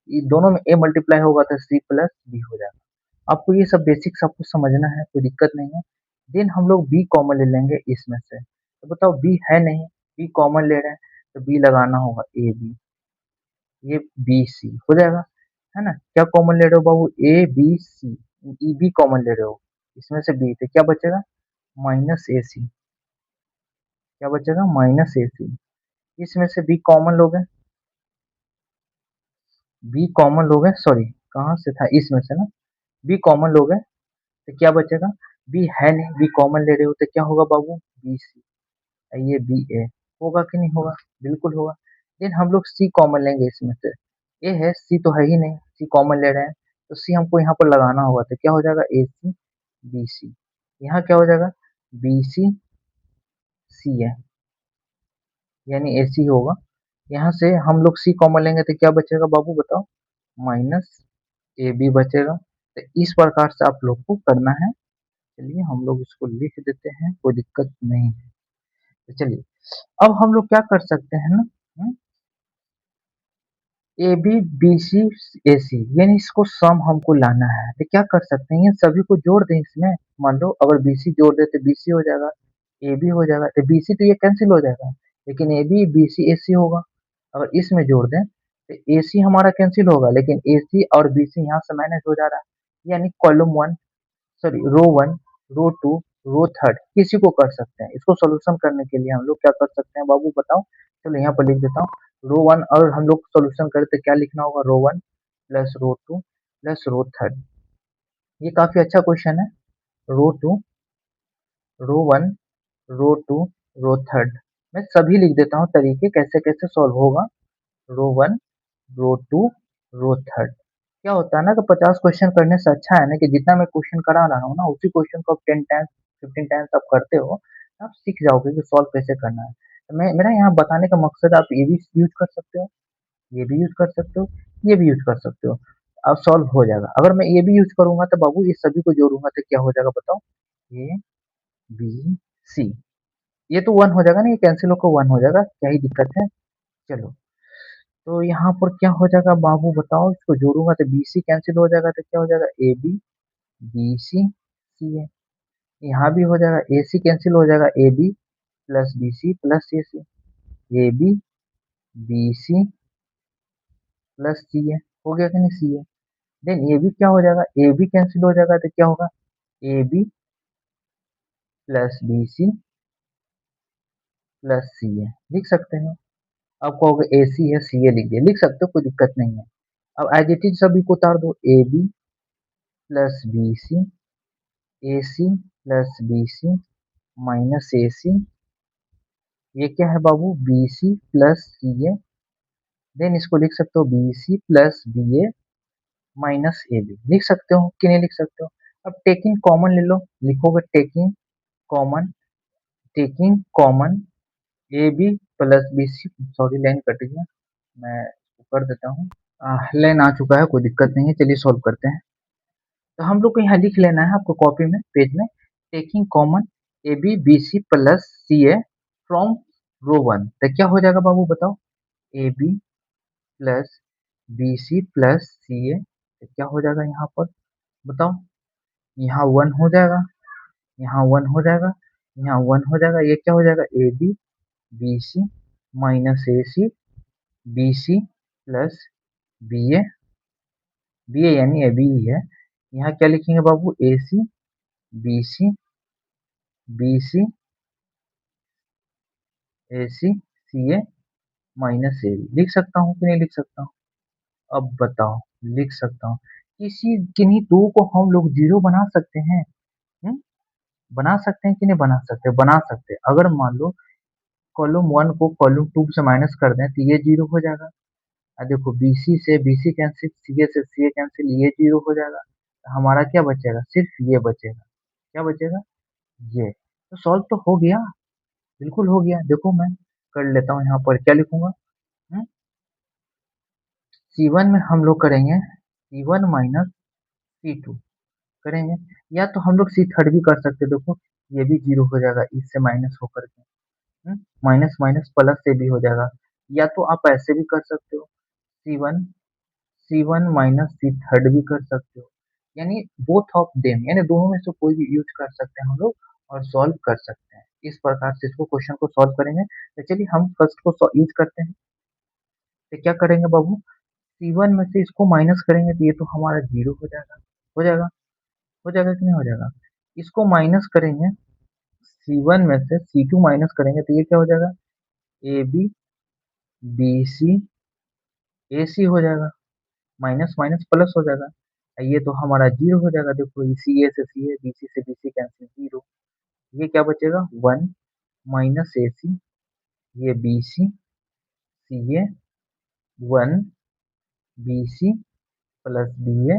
ये दोनों में A मल्टीप्लाई होगा तो C प्लस B हो जाएगा। आपको ये सब बेसिक सब कुछ समझना है, कोई दिक्कत नहीं है। देन हम लोग B कॉमन ले लेंगे इसमें से, तो बताओ B है नहीं, B कॉमन ले रहे हैं तो B लगाना होगा AB। ये BC हो जाएगा, है ना। क्या कॉमन ले रहे हो बाबू, ABC। EB कॉमन ले रहे हो, इसमें से B तो क्या बचेगा, -AC। क्या बचेगा, -AC। इसमें से B कॉमन लोगे, B कॉमन लोगे, सॉरी कहाँ से था, इसमें से ना। B कॉमन लोगे तो क्या बचेगा, B है नहीं, B कॉमन ले रहे हो तो क्या होगा बाबू, BC। ये BA होगा कि नहीं होगा, बिल्कुल होगा। देन हम लोग C कॉमन लेंगे इसमें से। A है, C तो है ही नहीं, C कॉमन ले रहे हैं तो C हमको यहाँ पर लगाना होगा तो क्या हो जाएगा, AC BC। यहाँ क्या हो जाएगा, BC C है, यानी AC होगा। यहाँ से हम लोग C कॉमन लेंगे तो क्या बचेगा बाबू बताओ, -AB बचेगा। तो इस प्रकार से आप लोग को करना है। चलिए हम लोग इसको लिख देते हैं, कोई दिक्कत नहीं है। तो चलिए अब हम लोग क्या कर सकते हैं ना, AB BC AC, यानी इसको सम हमको लाना है। तो क्या कर सकते हैं, सभी को जोड़ दें इसमें। मान लो अगर BC जोड़ दे तो BC हो जाएगा, AB हो जाएगा, तो BC तो ये कैंसिल हो जाएगा, लेकिन AB BC AC होगा। अगर इसमें जोड़ दें तो AC हमारा कैंसिल होगा, लेकिन AC और BC यहाँ से माइनस हो जा रहा है, यानी कॉलम 1, सॉरी रो 1, रो 2, रो 3 किसी को कर सकते हैं। इसको सोल्यूशन करने के लिए हम लोग क्या कर सकते हैं बाबू बताओ। चलो यहाँ पर लिख देता हूँ, रो 1 और हम लोग सोल्यूशन करें तो क्या लिखना होगा, रो 1 प्लस रो 2 प्लस रो 3। ये काफी अच्छा क्वेश्चन है। रो 2, रो 1, रो 2, रो 3। मैं सभी लिख देता हूँ तरीके कैसे कैसे सॉल्व होगा। रो 1, रो 2, रो 3। क्या होता है ना कि 50 क्वेश्चन करने से अच्छा है ना कि जितना मैं क्वेश्चन करा रहा हूँ ना, उसी क्वेश्चन को आप 10 टाइम्स 15 टाइम्स आप करते हो, आप सीख जाओगे कि सॉल्व कैसे करना है। तो मैं मेरा यहाँ बताने का मकसद, आप ये भी यूज कर सकते हो, ये भी यूज कर सकते हो, ये भी यूज कर सकते हो, अब सॉल्व हो जाएगा। अगर मैं ये भी यूज करूंगा तो बाबू ये सभी को जोड़ूंगा तो क्या हो जाएगा बताओ, ABC। ये तो 1 हो जाएगा ना, ये कैंसिल होकर 1 हो जाएगा, क्या ही दिक्कत है। चलो तो यहाँ पर क्या हो जाएगा बाबू बताओ, इसको जोड़ूंगा तो BC कैंसिल हो जाएगा तो क्या हो जाएगा, AB BC CA। यहाँ भी हो जाएगा, AC कैंसिल हो जाएगा, AB plus BC plus AC। AB BC plus CA हो गया कि नहीं, CA। देन AB क्या हो जाएगा, AB कैंसिल हो जाएगा तो क्या होगा, AB plus BC plus CA लिख सकते हैं। अब कहोगे AC है, CA लिख दिया, लिख सकते हो, कोई दिक्कत नहीं है। अब एज इट इज सभी को उतार दो, AB plus BC, AC plus BC minus AC। ये क्या है बाबू, BC प्लस CA। देन इसको लिख सकते हो BC plus BA minus AB, लिख सकते हो कि नहीं लिख सकते हो। अब टेकिंग कॉमन ले लो, लिखोगे common taking common AB plus BC, sorry line cut गया, मैं इसको कर देता हूँ। लाइन आ चुका है, कोई दिक्कत नहीं है, चलिए सॉल्व करते हैं। तो हम लोग को यहाँ लिख लेना है, आपको कॉपी में पेज में, taking common AB BC plus CA from row 1, तो क्या हो जाएगा बाबू बताओ, AB plus BC plus CA, तो क्या हो जाएगा यहाँ पर बताओ। यहाँ 1 हो जाएगा, यहाँ 1 हो जाएगा, यहाँ 1 हो जाएगा, ये क्या हो जाएगा A B B C minus A C B C plus B A, B A यानी ए बी ही है। यहाँ क्या लिखेंगे बाबू A C B C A C C A minus A B लिख सकता हूँ कि नहीं लिख सकता हूँ? अब बताओ, लिख सकता हूँ। किसी किन्हीं दो को हम लोग जीरो बना सकते हैं। हम्म? बना सकते हैं कि नहीं बना सकते? बना सकते हैं। अगर मान लो कॉलम 1 को कॉलम 2 से माइनस कर दें तो ये जीरो हो जाएगा। देखो बीसी से बीसी कैंसिल, सीए से सीए कैंसिल, ये जीरो हो जाएगा। हमारा क्या बचेगा? सिर्फ ये बचेगा। क्या बचेगा? ये। तो सॉल्व तो हो गया, बिल्कुल हो गया। देखो मैं कर लेता हूँ, यहाँ पर क्या लिखूंगा? C1 में हम लोग करेंगे C1 माइनस C2 करेंगे, या तो हम लोग सी थर्ड भी कर सकते हैं। देखो ये भी जीरो हो जाएगा इससे माइनस होकर के, माइनस माइनस प्लस से भी हो जाएगा। या तो आप ऐसे भी कर सकते हो, सी वन माइनस सी थर्ड भी कर सकते हो, यानी बोथ ऑफ देम, यानी दोनों में से कोई भी यूज कर सकते हैं हम लोग और सॉल्व कर सकते हैं। इस प्रकार से इसको क्वेश्चन को सॉल्व करेंगे। तो चलिए हम फर्स्ट को यूज करते हैं। तो क्या करेंगे बाबू? C1 में से इसको माइनस करेंगे तो ये तो हमारा जीरो हो जाएगा। हो जाएगा, हो जाएगा कि नहीं हो जाएगा? इसको माइनस करेंगे, C1 में से C2 माइनस करेंगे तो ये क्या हो जाएगा? A B B C A सी हो जाएगा, माइनस माइनस प्लस हो जाएगा। ये तो हमारा जीरो हो जाएगा। देखो सी ए से सी ए, बी सी से बी सी कैंसिल, जीरो। ये क्या बचेगा? 1 माइनस ए सी, ये b c C a, 1 b C plus B a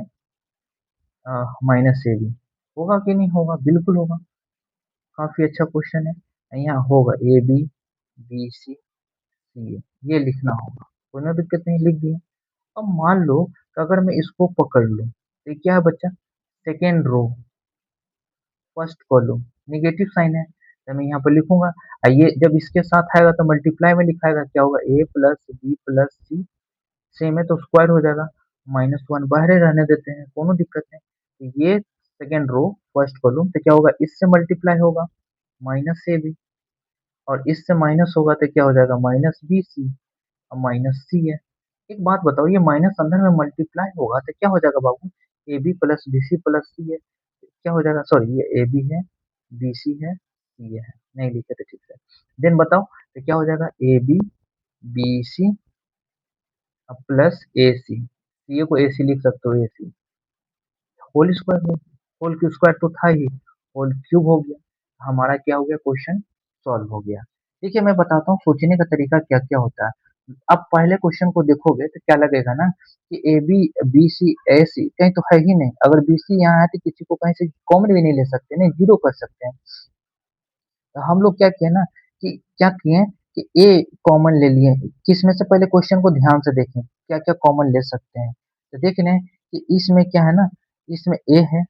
minus A b. होगा कि नहीं होगा? बिल्कुल होगा। काफी अच्छा क्वेश्चन है। यहाँ होगा ए बी बी सी सी ए, ये लिखना होगा। कोई ना दिक्कत नहीं, लिख दिया। अब मान लो कि अगर मैं इसको पकड़ लूं तो ये क्या है बच्चा? Second row first column, negative sign है तो मैं यहाँ पर लिखूंगा। ये जब इसके साथ आएगा तो मल्टीप्लाई में लिखाएगा, क्या होगा? A plus B plus C, same है तो स्क्वायर हो जाएगा। माइनस वन बाहर रहने देते हैं, कोनो दिक्कत नहीं। तो ये सेकेंड रो फर्स्ट कॉलम तो क्या होगा? इससे मल्टीप्लाई होगा, माइनस से भी, और इससे माइनस होगा तो क्या हो जाएगा? माइनस बी सी, और माइनस सी है। एक बात बताओ, ये माइनस अंदर में मल्टीप्लाई होगा तो क्या हो जाएगा बाबू? A B plus B C plus C है, क्या हो जाएगा? सॉरी, ये ए बी है, बी सी है, सी है, नहीं लिखे थे ठीक से। देन बताओ तो क्या हो जाएगा? A B B C plus A C, C को ए सी लिख सकते हो, ए सी होल स्क्वायर हो, होल क्यू स्क्वायर तो था ही, होल क्यूब हो गया। हमारा क्या हो गया? क्वेश्चन सॉल्व हो गया। देखिए मैं बताता हूँ सोचने का तरीका क्या क्या होता है। अब पहले क्वेश्चन को देखोगे तो क्या लगेगा ना कि A B B C A सी कहीं तो है ही नहीं। अगर बी सी यहाँ है तो किसी को कहीं से कॉमन भी नहीं ले सकते, नहीं जीरो कर सकते हैं। तो हम लोग क्या किए ना कि क्या किए कि ए कॉमन ले लिए। किस में से? पहले क्वेश्चन को ध्यान से देखें क्या क्या कॉमन ले सकते हैं। तो देख रहे हैं कि इसमें क्या है ना, इसमें ए है,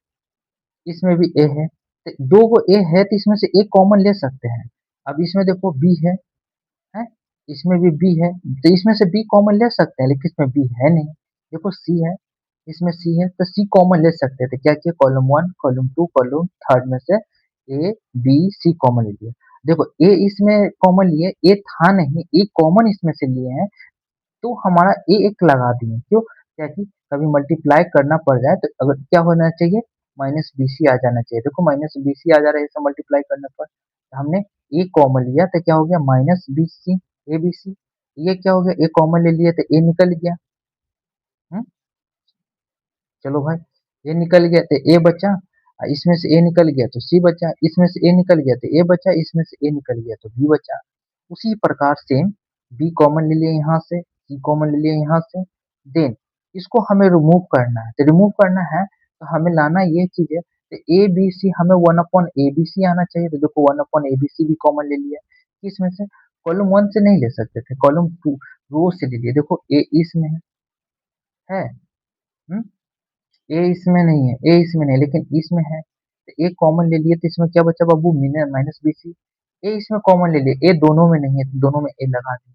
इसमें भी ए है, तो दो गो ए है तो इसमें से एक कॉमन ले सकते हैं। अब इसमें देखो बी है, इसमें भी बी है तो इसमें से बी कॉमन ले सकते हैं, लेकिन इसमें बी है नहीं। देखो सी है, इसमें सी है तो सी कॉमन ले सकते थे। क्या किया? कॉलम 1 कॉलम 2 कॉलम थर्ड में से ए बी सी कॉमन ले लिया। देखो ए इसमें कॉमन लिए, ए था नहीं, ए कॉमन इसमें से लिए हैं तो हमारा ए एक लगा दिए। क्यों? क्या कि कभी मल्टीप्लाई करना पड़ जाए तो अगर क्या होना चाहिए? माइनस बी सी आ जाना चाहिए। देखो माइनस बी सी आ जा रहा है इसे मल्टीप्लाई करने पर, तो हमने ए कॉमन लिया तो क्या हो गया? Minus b C A B c. ये क्या हो गया? ए कॉमन ले लिया तो ए निकल गया। हम्म, चलो भाई, ए निकल गया तो ए बचा, इसमें से ए निकल गया तो सी बचा, इसमें से ए निकल गया तो ए बचा, इसमें से ए निकल गया तो बी बचा। उसी प्रकार से बी कॉमन ले लिए यहाँ से, सी कॉमन ले लिए यहाँ से। देन इसको हमें रिमूव करना है, तो रिमूव करना है तो हमें लाना ये चीज है, तो ए बी सी हमें one upon a B c आना चाहिए। तो देखो one upon a B c भी कॉमन ले लिया। इसमें से कॉलम 1 से नहीं ले सकते थे, कॉलम 2 रो से ले लिए। देखो ए इसमें है, हम्म, ए इसमें नहीं है, ए इसमें नहीं लेकिन इसमें है, तो ए कॉमन ले लिए तो इसमें क्या बचा बाबू? माइनस बी सी। ए इसमें कॉमन ले लिए, ए दोनों में नहीं है तो दोनों में ए लगा दिए।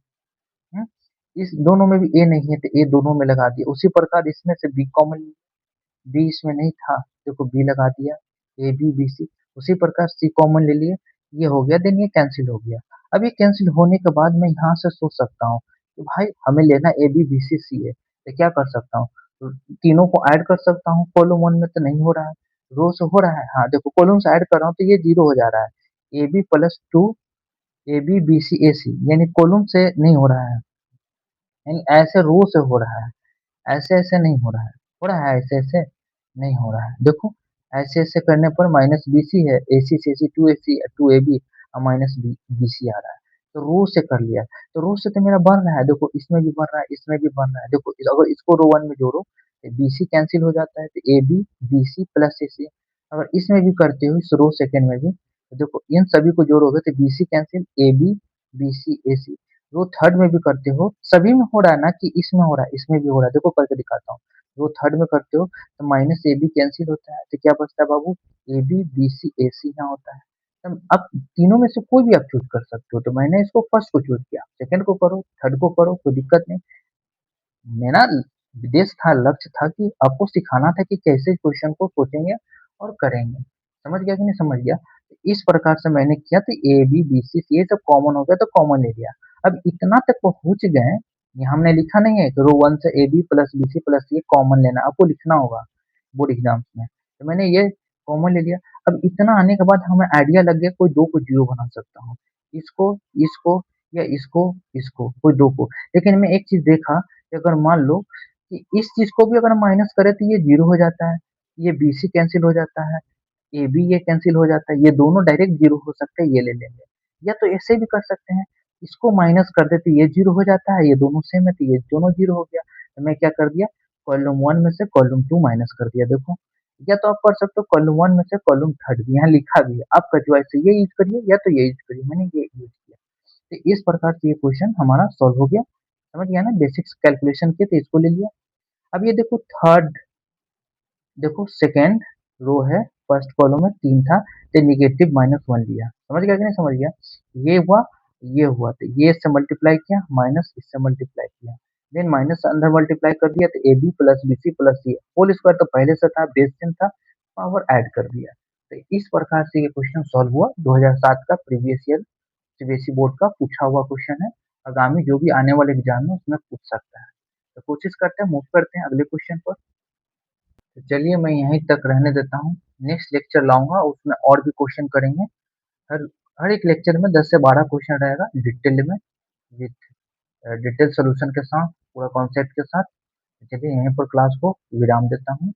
इस दोनों में भी ए नहीं है तो ए दोनों में लगा दिए। उसी प्रकार इसमें से बी कॉमन लिए, बी इसमें नहीं था, देखो बी लगा दिया, ए बी बी सी, उसी प्रकार सी कॉमन ले लिए, ये हो गया, देन ये कैंसिल हो गया। अब ये कैंसिल होने के बाद मैं यहाँ से सोच सकता हूँ कि भाई हमें लेना ए बी बी सी सी है, तो क्या कर सकता हूँ, तो तीनों को ऐड कर सकता हूँ, कॉलम वन में तो नहीं हो रहा है, रो से हो रहा है, हाँ देखो कॉलम से ऐड कर रहा हूँ तो ये जीरो हो जा रहा है, A B plus two A B B C A C, यानी कॉलम से नहीं हो रहा है, यानी ऐसे रो से हो रहा है, ऐसे-ऐसे नहीं हो रहा है। हो रहा है ऐसे-ऐसे? नहीं हो रहा है। देखो, ऐसे-ऐसे करने पर माइनस बीसी है, एसी से एसी 2AC 2AB और माइनस बी बीसी आ रहा है। तो रो से कर लिया। तो रो से तो मेरा बन रहा है, देखो इसमें भी बन रहा है, इसमें भी बन रहा है। देखो अगर इसको रो 1 में जोड़ो, तो बीसी कैंसल हो जाता है, तो एबी, बीसी प्लस एसी। अगर इसमें भी करते हो, इस रो सेकंड में भी, तो देखो इन सभी को जोड़ोगे तो bc cancel, ab, bc, ac. Row third में भी करते हो, सभी में हो रहा है ना कि इसमें हो रहा है, इसमें भी हो रहा है, देखो करके दिखाता हूँ। रो थर्ड में करते हो तो माइनस ए बी कैंसिल होता है, तो क्या बचता है बाबू, A B B C A सी यहाँ होता है। तब अब तीनों में से कोई भी आप चूज कर सकते हो, तो मैंने इसको फर्स्ट को चूज किया, सेकंड को करो, थर्ड को करो, कोई दिक्कत नहीं। मेरा विदेश था, लक्ष्य था कि आपको सिखाना था कि कैसे क्वेश्चन को सोचेंगे और करेंगे। समझ गया कि नहीं समझ गया? तो इस प्रकार से मैंने किया, तो ए बी बी सी ये सब कॉमन हो गया तो कॉमन ले लिया। अब इतना तक पहुंच गए, ये हमने लिखा नहीं है कि रो वन से a B plus B C plus ये कॉमन लेना, आपको लिखना होगा बोर्ड एग्जाम्स में। तो मैंने ये कॉमन ले लिया। अब इतना आने के बाद हमें आइडिया लग गया कोई दो को जीरो बना सकता हूँ, इसको इसको या इसको कोई दो को। लेकिन मैं एक चीज देखा कि अगर मान लो कि इस चीज को भी अगर माइनस करें तो ये जीरो हो जाता है, ये बीसी कैंसिल हो जाता है, ए बी ये कैंसिल हो जाता है, ये दोनों डायरेक्ट जीरो हो सकते हैं, ये ले लेंगे। या तो ऐसे भी कर सकते हैं, इसको माइनस कर देते ये जीरो हो जाता है, ये दोनों सेम है तो ये दोनों जीरो हो गया। तो मैं क्या कर दिया, कॉलम वन में से कॉलम टू माइनस कर दिया, देखो। या तो आप कर सकते हो कॉलम वन में से कॉलम थर्ड भी, यहाँ लिखा भी है, आपका चॉइस है, ये यूज करिए या तो ये यूज करिए, मैंने ये यूज किया। तो इस प्रकार से ये क्वेश्चन हमारा सॉल्व हो गया। समझ गया ना, बेसिक्स कैलकुलेशन के, तो इसको ले लिया। अब ये देखो थर्ड, देखो सेकेंड रो है, फर्स्ट कॉलम में तीन था, तो निगेटिव माइनस वन लिया। समझ गया कि नहीं समझ गया? ये हुआ, ये हुआ, तो ये इससे मल्टीप्लाई किया, माइनस इससे मल्टीप्लाई किया, देन माइनस अंदर मल्टीप्लाई कर दिया, तो A B plus B C plus c whole square तो पहले से था, बेस सेम था, पावर ऐड कर दिया। तो इस प्रकार से ये क्वेश्चन सॉल्व हुआ, 2007 का प्रीवियस ईयर सीबीएसई बोर्ड का पूछा हुआ क्वेश्चन है। आगामी जो भी आने वाले एग्जाम में उसमें पूछ सकता है। तो कोशिश करते हैं, मूव करते हैं अगले क्वेश्चन पर। तो चलिए मैं यहीं तक रहने देता हूँ, नेक्स्ट लेक्चर लाऊंगा, उसमें और भी क्वेश्चन करेंगे। हर हर एक लेक्चर में 10 से 12 क्वेश्चन रहेगा डिटेल में, विथ डिटेल सोल्यूशन के साथ, पूरा कॉन्सेप्ट के साथ। चलिए यहीं पर क्लास को विराम देता हूँ।